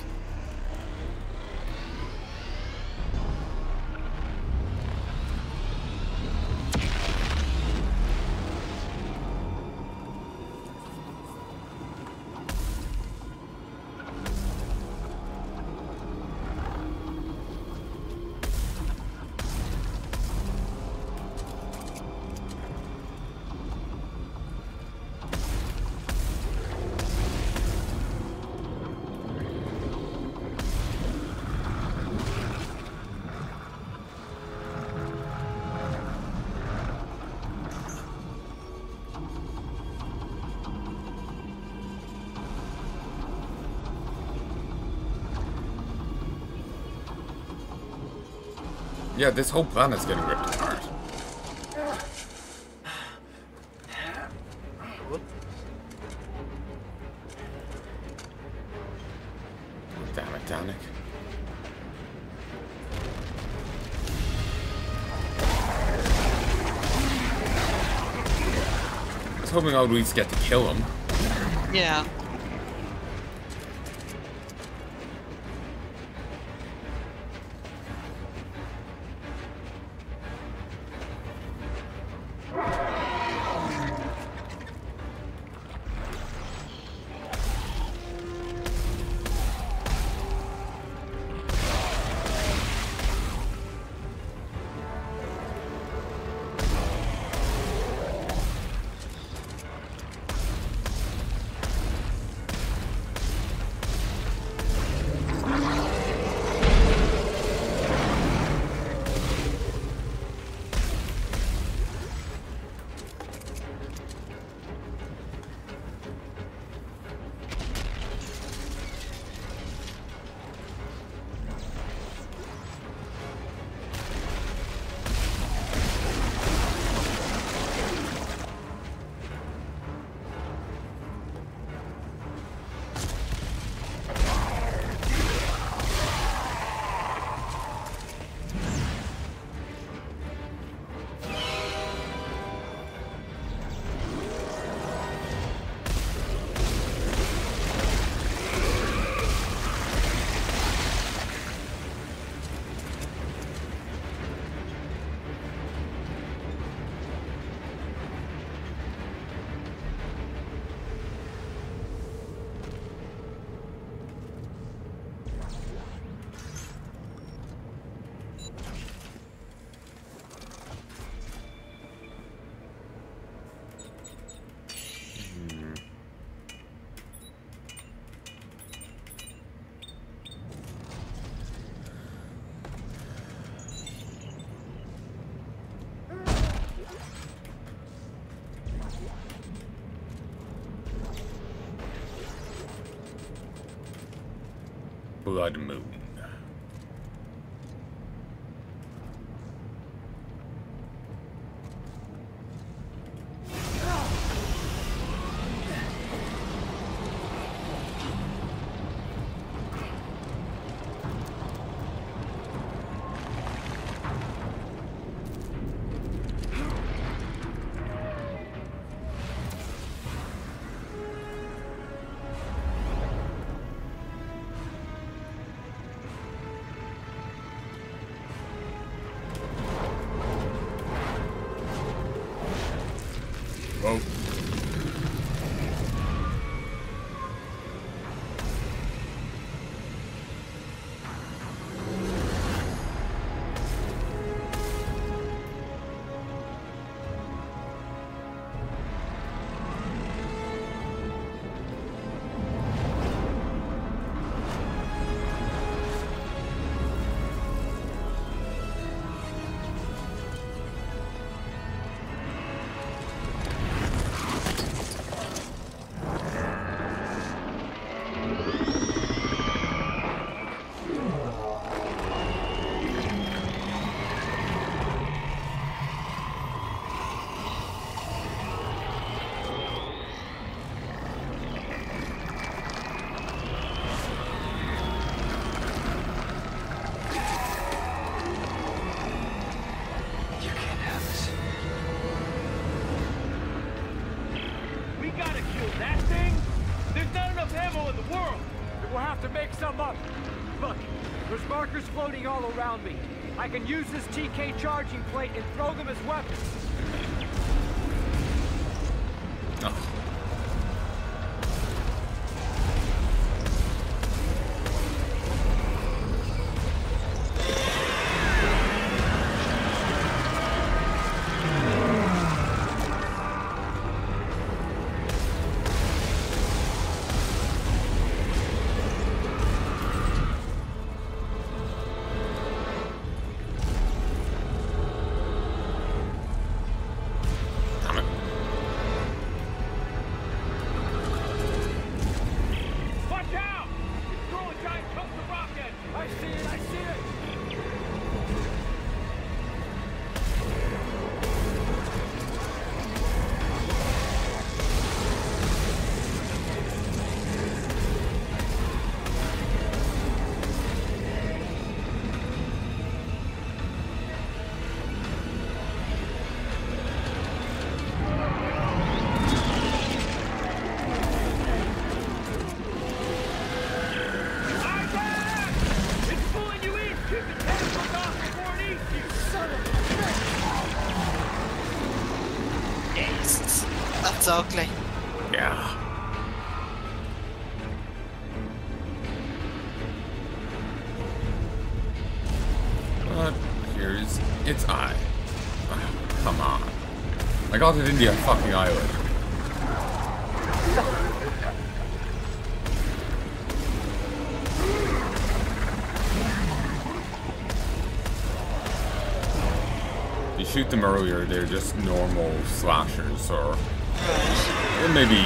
Yeah, this whole planet's getting ripped apart. Damn it, Danik. I was hoping I would at least get to kill him. Yeah. Blood Moon. Walkers floating all around me. I can use this TK charging plate and throw them as weapons. Oh. That's ugly. Yeah. But here's its eye. Oh, come on. I got it into a fucking island. You shoot them earlier, they're just normal slashers, or maybe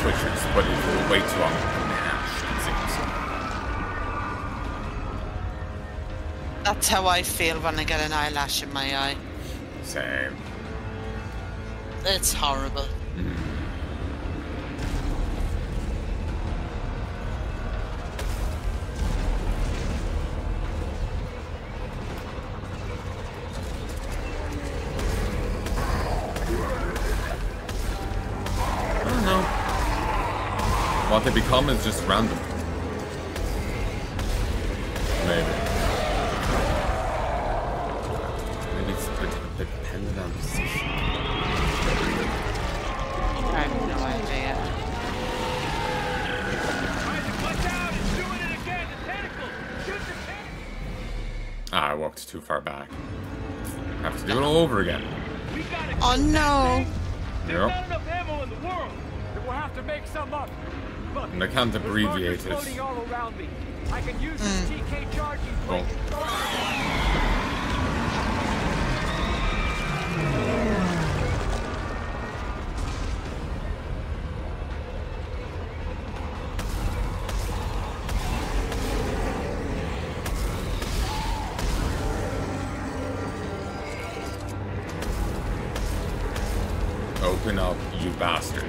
twitchers, but if you wait too long, mash, it seems. That's how I feel when I get an eyelash in my eye. Same. It's horrible. What they become is just random. Maybe. Maybe it's dependent on position. I have no idea. Watch out! It's doing it again! The tentacle! Shoot the tentacle! Ah, I walked too far back. Have to do it all over again. We gotta Oh no! There's not enough ammo in the world! Then we'll have to make some up. Look, And I can't abbreviate it. floating all around me. I can use this TK charging plate. Open up, you bastard.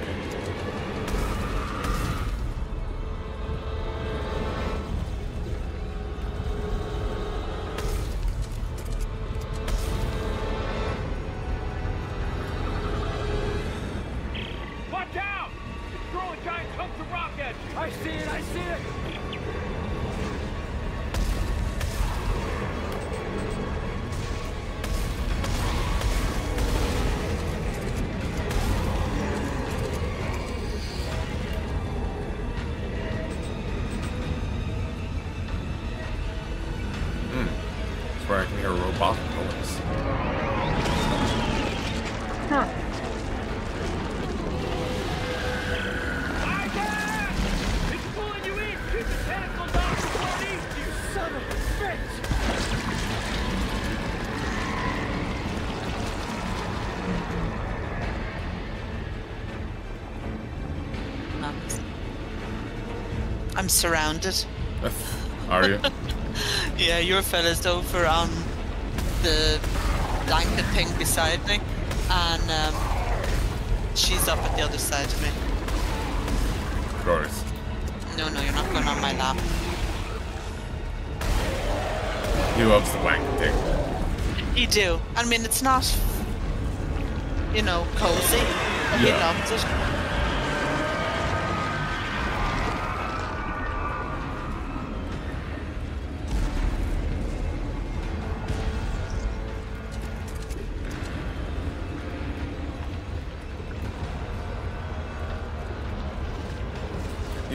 Watch out! It's throwing giant chunks of rock at you! I see it, I see it! That's where I can hear robotic noise. It's pulling you in! Keep the tentacles out before it eats you! Son of a bitch! I'm surrounded. Are you? Yeah, your fella's over on the blanket thing beside me, and she's up at the other side of me. Of course. No, you're not going on my lap. He loves the blanket thing. You do. I mean, it's not, you know, cozy, but he Yeah. loves it.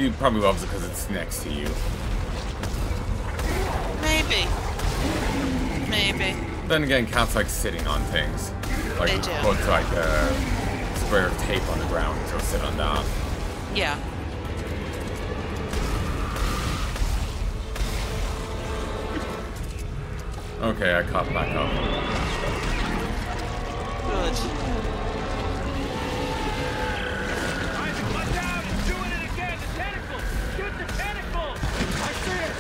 He probably loves it because it's next to you. Maybe. Maybe. Then again, cats like sitting on things. Like, They do. put like a square of tape on the ground and go sit on that. Yeah. Okay, I caught back up. Good. Isaac, let down! It's doing it again! The tentacle! Shoot the tentacle! I see it!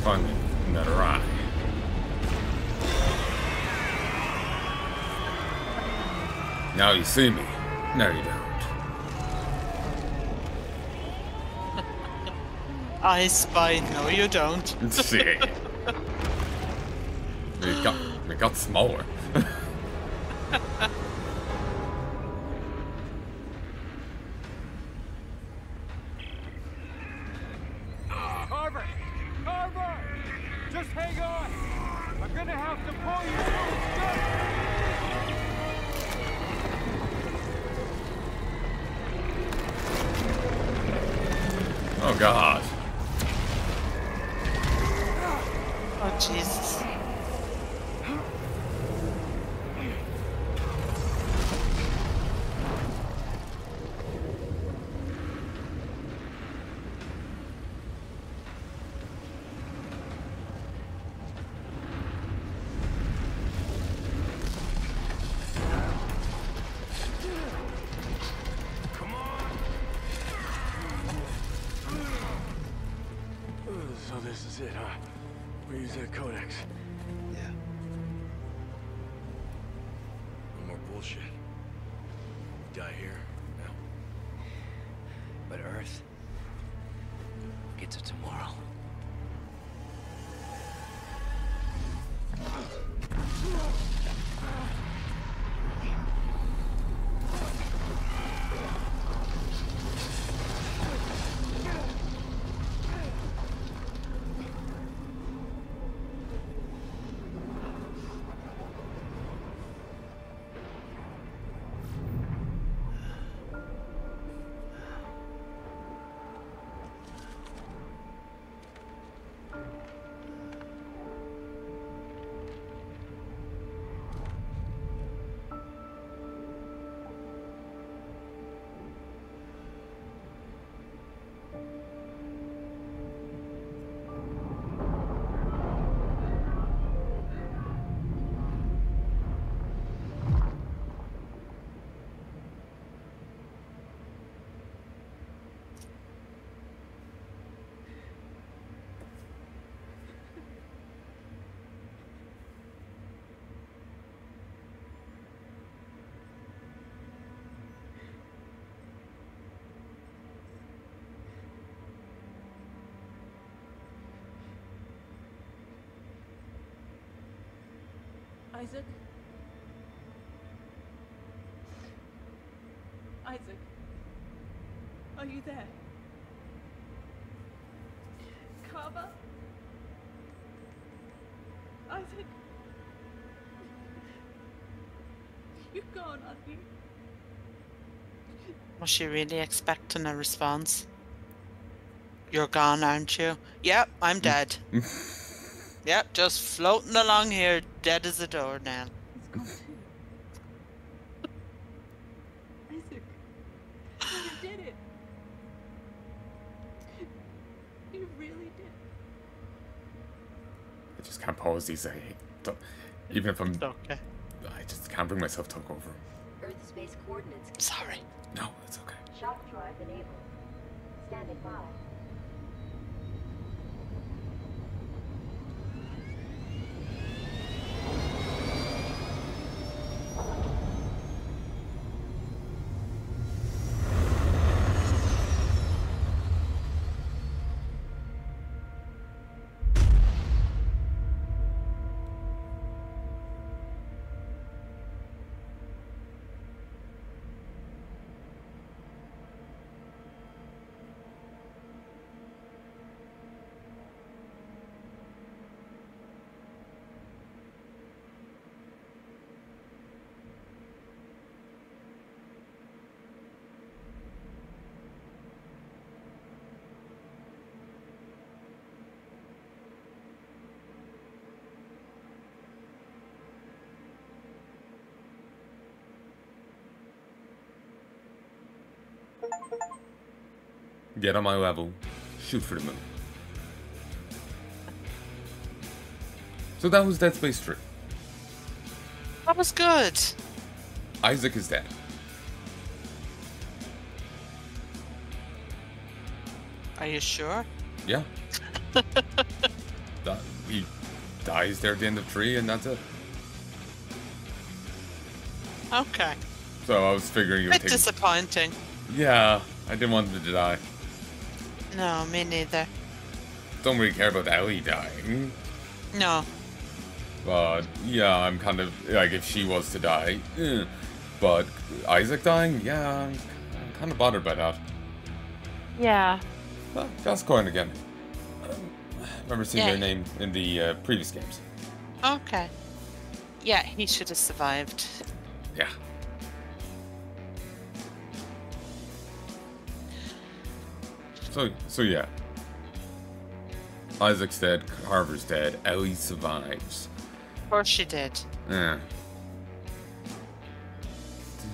Finally, another eye. Now you see me. No, you don't. I spy. No, you don't. See. It got smaller. Carver! Carver! Just hang on! I'm gonna have to pull you through! Oh God. Oh, Jesus. So this is it, huh? We use that codex. Yeah. No more bullshit. We die here. No. But Earth gets it tomorrow. Isaac? Isaac? Are you there? Carver? Isaac? You're gone, aren't you? Was she really expecting a response? You're gone, aren't you? Yep, I'm dead. Yep, just floating along here, dead as a doornail. He's gone too. Isaac, you did it. You really did. I just can't pause these. Even if I'm... It's okay. I just can't bring myself to talk over him. Earth space coordinates. Sorry. No, it's okay. Shock drive enabled. Standing by. Get on my level. Shoot for the moon. So that was Dead Space 3. That was good. Isaac is dead. Are you sure? Yeah. He dies there at the end of 3 and that's it. Okay. So I was figuring you would Bit take... disappointing. Yeah, I didn't want him to die. No, me neither. Don't really care about Ellie dying. No. But yeah, I'm kind of like, if she was to die. But Isaac dying, yeah, I'm kind of bothered by that. Yeah. Well, Gascoigne again. I remember seeing Yeah. their name in the previous games. Okay. Yeah, he should have survived. Yeah. So yeah. Isaac's dead, Carver's dead, Ellie survives. Of course she did. Yeah.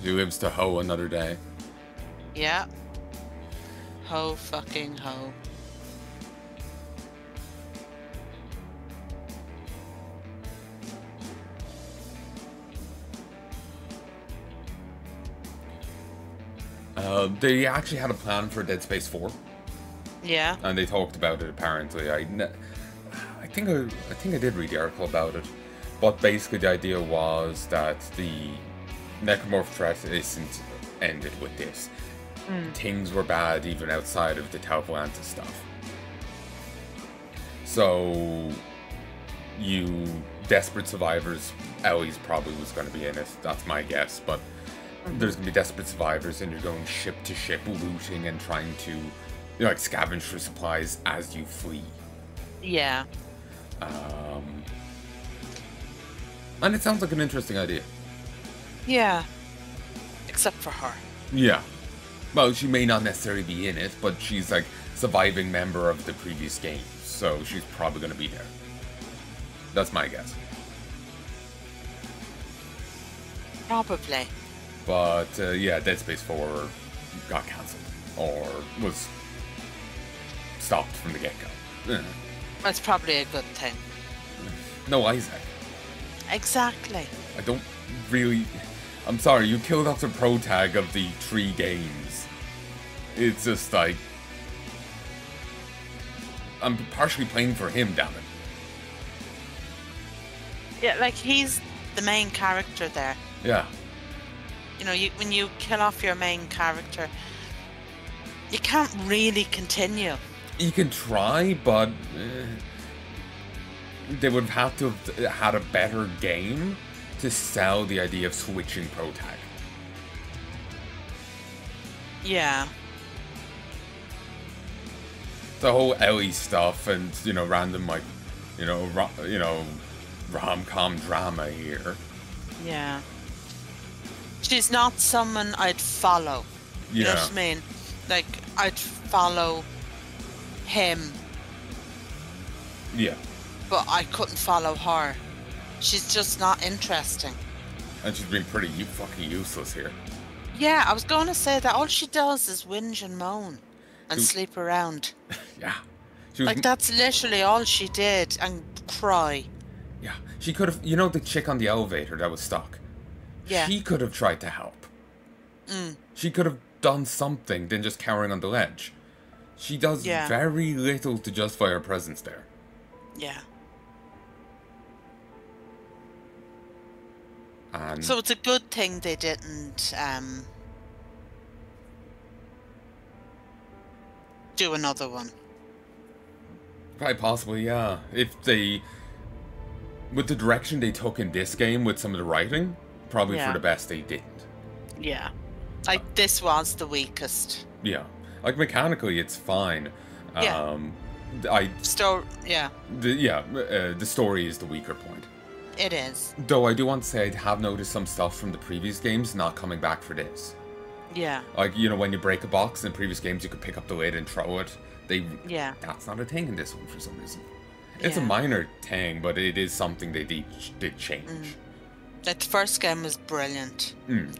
She lives to hoe another day. Yeah. Ho fucking ho. They actually had a plan for Dead Space 4. Yeah. And they talked about it apparently. I think I did read the article about it. But basically the idea was that the necromorph threat isn't ended with this. Things were bad even outside of the Tau Volantis stuff. So you desperate survivors, Ellie's probably was going to be in it, that's my guess, but there's going to be desperate survivors and you're going ship to ship looting and trying to, you know, like scavenge for supplies as you flee. Yeah. And it sounds like an interesting idea. Yeah. Except for her. Yeah. Well, she may not necessarily be in it, but she's like surviving member of the previous games, so she's probably going to be there. That's my guess. Probably. But yeah, Dead Space 4 got cancelled or was stopped from the get-go. That's probably a good thing. No Isaac. Exactly. I don't really... I'm sorry, you killed off the protag of the 3 games. It's just like... I'm partially playing for him, damn it. Yeah, like he's the main character there. Yeah. You know, when you kill off your main character, you can't really continue. You can try, but... they would have to have had a better game to sell the idea of switching protag. Yeah. The whole Ellie stuff and, you know, random, like, rom-com drama here. Yeah. She's not someone I'd follow. You know what I mean? Like, I'd follow him. Yeah. But I couldn't follow her. She's just not interesting. And she's been pretty fucking useless here. Yeah, I was going to say that all she does is whinge and moan and sleep around. Yeah. Like, that's literally all she did, and cry. Yeah. She could have, you know, the chick on the elevator that was stuck? Yeah. She could have tried to help. She could have done something than just cowering on the ledge. She does very little to justify her presence there. Yeah. And so it's a good thing they didn't do another one. Quite possibly, yeah. If they... With the direction they took in this game, with some of the writing, probably for the best they didn't. Yeah. Like, this was the weakest. Yeah. Like, mechanically, it's fine. Yeah. The story is the weaker point. It is. Though I do want to say I have noticed some stuff from the previous games not coming back for this. Yeah. Like, you know, when you break a box in previous games, you could pick up the lid and throw it. That's not a thing in this one for some reason. It's a minor thing, but it is something they did change. Like, the first game was brilliant.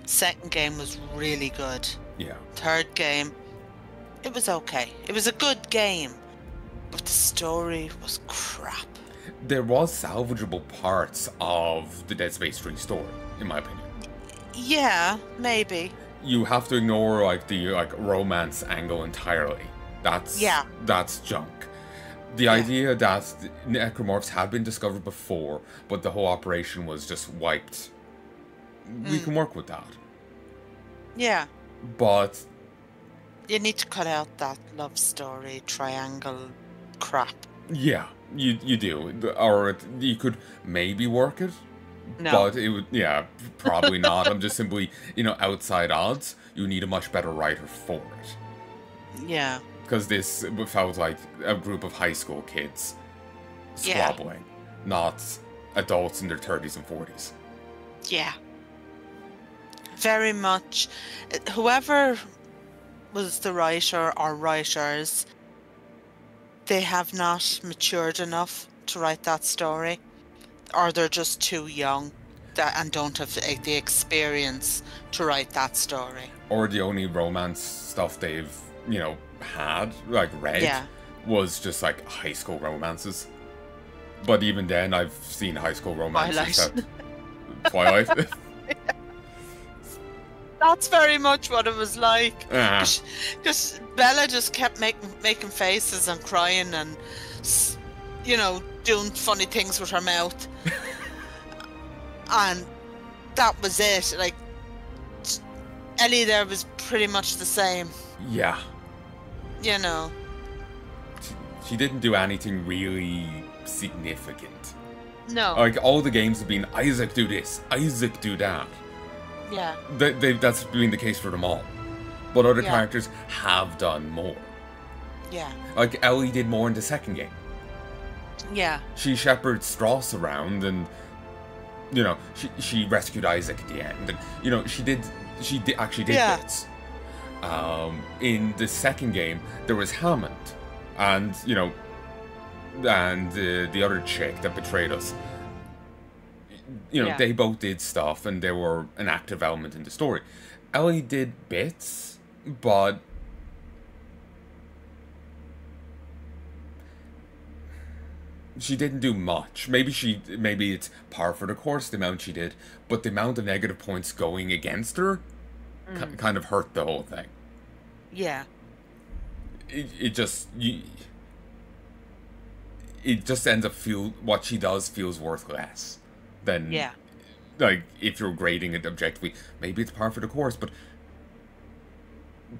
Second game was really good. Yeah. Third game, it was okay. It was a good game, but the story was crap. There was salvageable parts of the Dead Space 3 story, in my opinion. Yeah, maybe. You have to ignore like the romance angle entirely. That's junk. The idea that necromorphs had been discovered before, but the whole operation was just wiped. We can work with that. Yeah. But you need to cut out that love story triangle crap. Yeah, you do. Or you could maybe work it. No. But it would, probably not. I'm just simply, outside odds, you need a much better writer for it. Yeah. Because this felt like a group of high school kids squabbling, not adults in their 30s and 40s. Yeah. Very much. Whoever was the writer or writers, they have not matured enough to write that story. Or they're just too young and don't have the experience to write that story. Or the only romance stuff they've, had, read, was just high school romances. But even then, I've seen high school romances. Twilight. That's very much what it was like. Because Bella just kept making faces and crying and, doing funny things with her mouth. And that was it. Ellie there was pretty much the same. Yeah. She didn't do anything really significant. No. All the games have been, Isaac do this, Isaac do that. Yeah. That's been the case for them all. But other characters have done more. Yeah. Ellie did more in the second game. Yeah. She shepherded Strauss around and, she rescued Isaac at the end. And, she actually did bits. In the second game, there was Hammond. And, and the other chick that betrayed us. They both did stuff and they were an active element in the story. Ellie did bits, but she didn't do much. Maybe it's par for the course, the amount she did, but the amount of negative points going against her kind of hurt the whole thing. Yeah. It just ends up what she does feels worth less than if you're grading it objectively. Maybe it's par for the course, but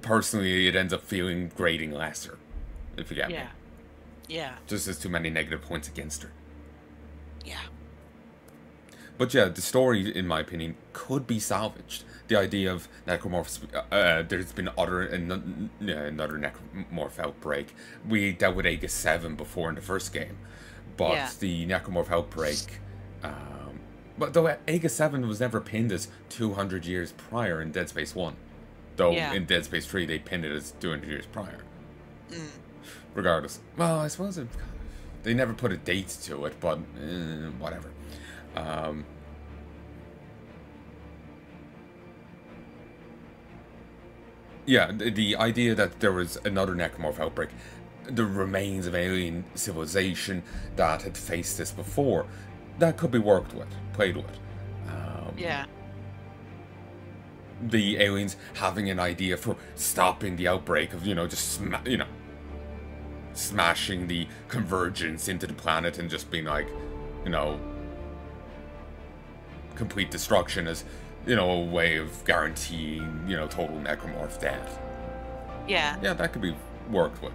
personally it ends up feeling grading lesser, if you get me. Yeah. Just there's too many negative points against her. Yeah. But the story, in my opinion, could be salvaged. The idea of necromorphs, there's been another necromorph outbreak. We dealt with Aegis 7 before in the first game. But the necromorph outbreak, but though Aegis 7 was never pinned as 200 years prior in Dead Space 1. Though in Dead Space 3 they pinned it as 200 years prior. Regardless. Well, I suppose they never put a date to it, but whatever. The idea that there was another necromorph outbreak, the remains of alien civilization that had faced this before, that could be worked with, played with. The aliens having an idea for stopping the outbreak of, just smashing the convergence into the planet and just being complete destruction as, a way of guaranteeing, total necromorph death. Yeah, that could be worked with.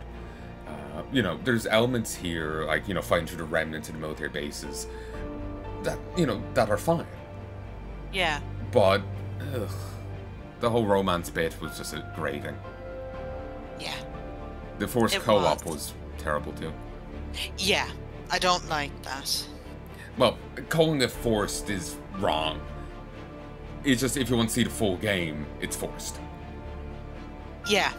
There's elements here, fighting through the remnants in the military bases that, that are fine. Yeah. But, the whole romance bit was just grating. Yeah. The forced co-op was terrible too. Yeah, I don't like that. Well, calling it forced is wrong. It's just, if you want to see the full game, it's forced. Yeah.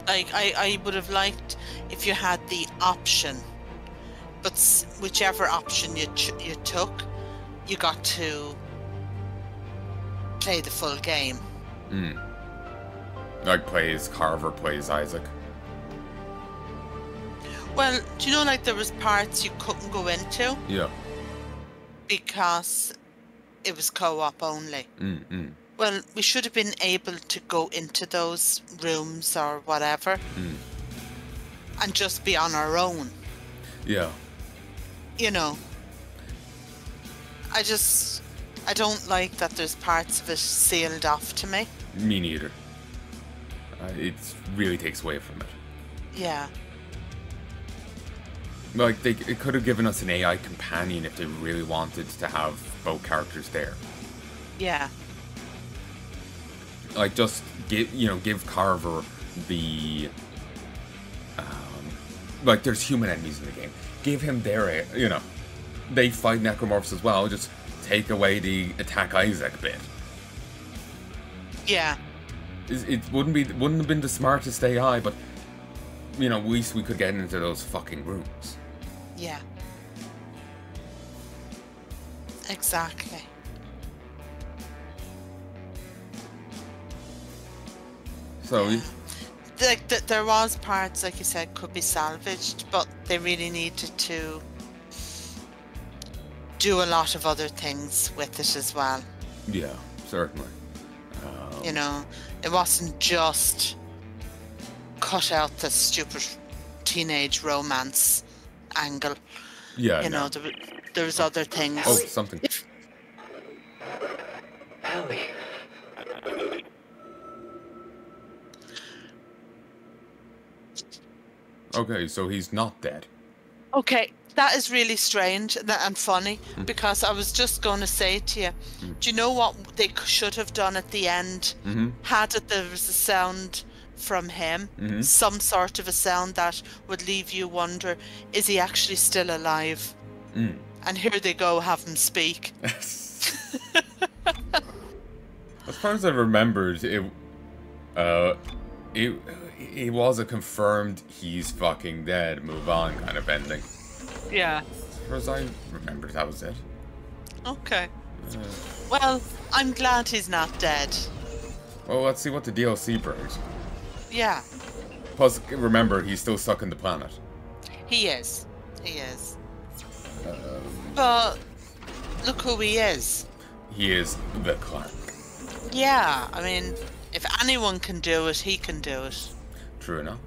I would have liked if you had the option, but whichever option you took, you got to play the full game. Like plays Carver, plays Isaac. Well, do you know, like, there was parts you couldn't go into? Yeah. Because it was co-op only. Well, we should have been able to go into those rooms or whatever and just be on our own. Yeah. You know, I don't like that there's parts of it sealed off to me. Me neither. It really takes away from it. Yeah. Like, it could have given us an AI companion if they really wanted to have both characters there. Yeah. Like, just give Carver the... like, there's human enemies in the game. Give him their, they fight necromorphs as well, just take away the attack Isaac bit. Yeah. It wouldn't have been the smartest AI, but, at least we could get into those fucking rooms. Yeah. Exactly. So... Yeah. Like, there was parts, like you said, could be salvaged, but they really needed to do a lot of other things with it as well. Yeah, certainly. It wasn't just cut out the stupid teenage romance angle. Yeah, there was other things. Oh, something. Ellie. Okay, so he's not dead. Okay, that is really strange and funny, because I was just going to say to you, do you know what they should have done at the end? Had it there was a sound from him, some sort of a sound that would leave you wonder, is he actually still alive? And here they go, have him speak. As far as I remembered, it was a confirmed he's fucking dead, move on kind of ending. Yeah. As far as I remember, that was it. Okay. Well, I'm glad he's not dead. Well, let's see what the DLC brings. Yeah. Plus, remember, he's still stuck in the planet. He is. But look who he is. He is the Clark. Yeah, I mean, if anyone can do it, he can do it. True enough.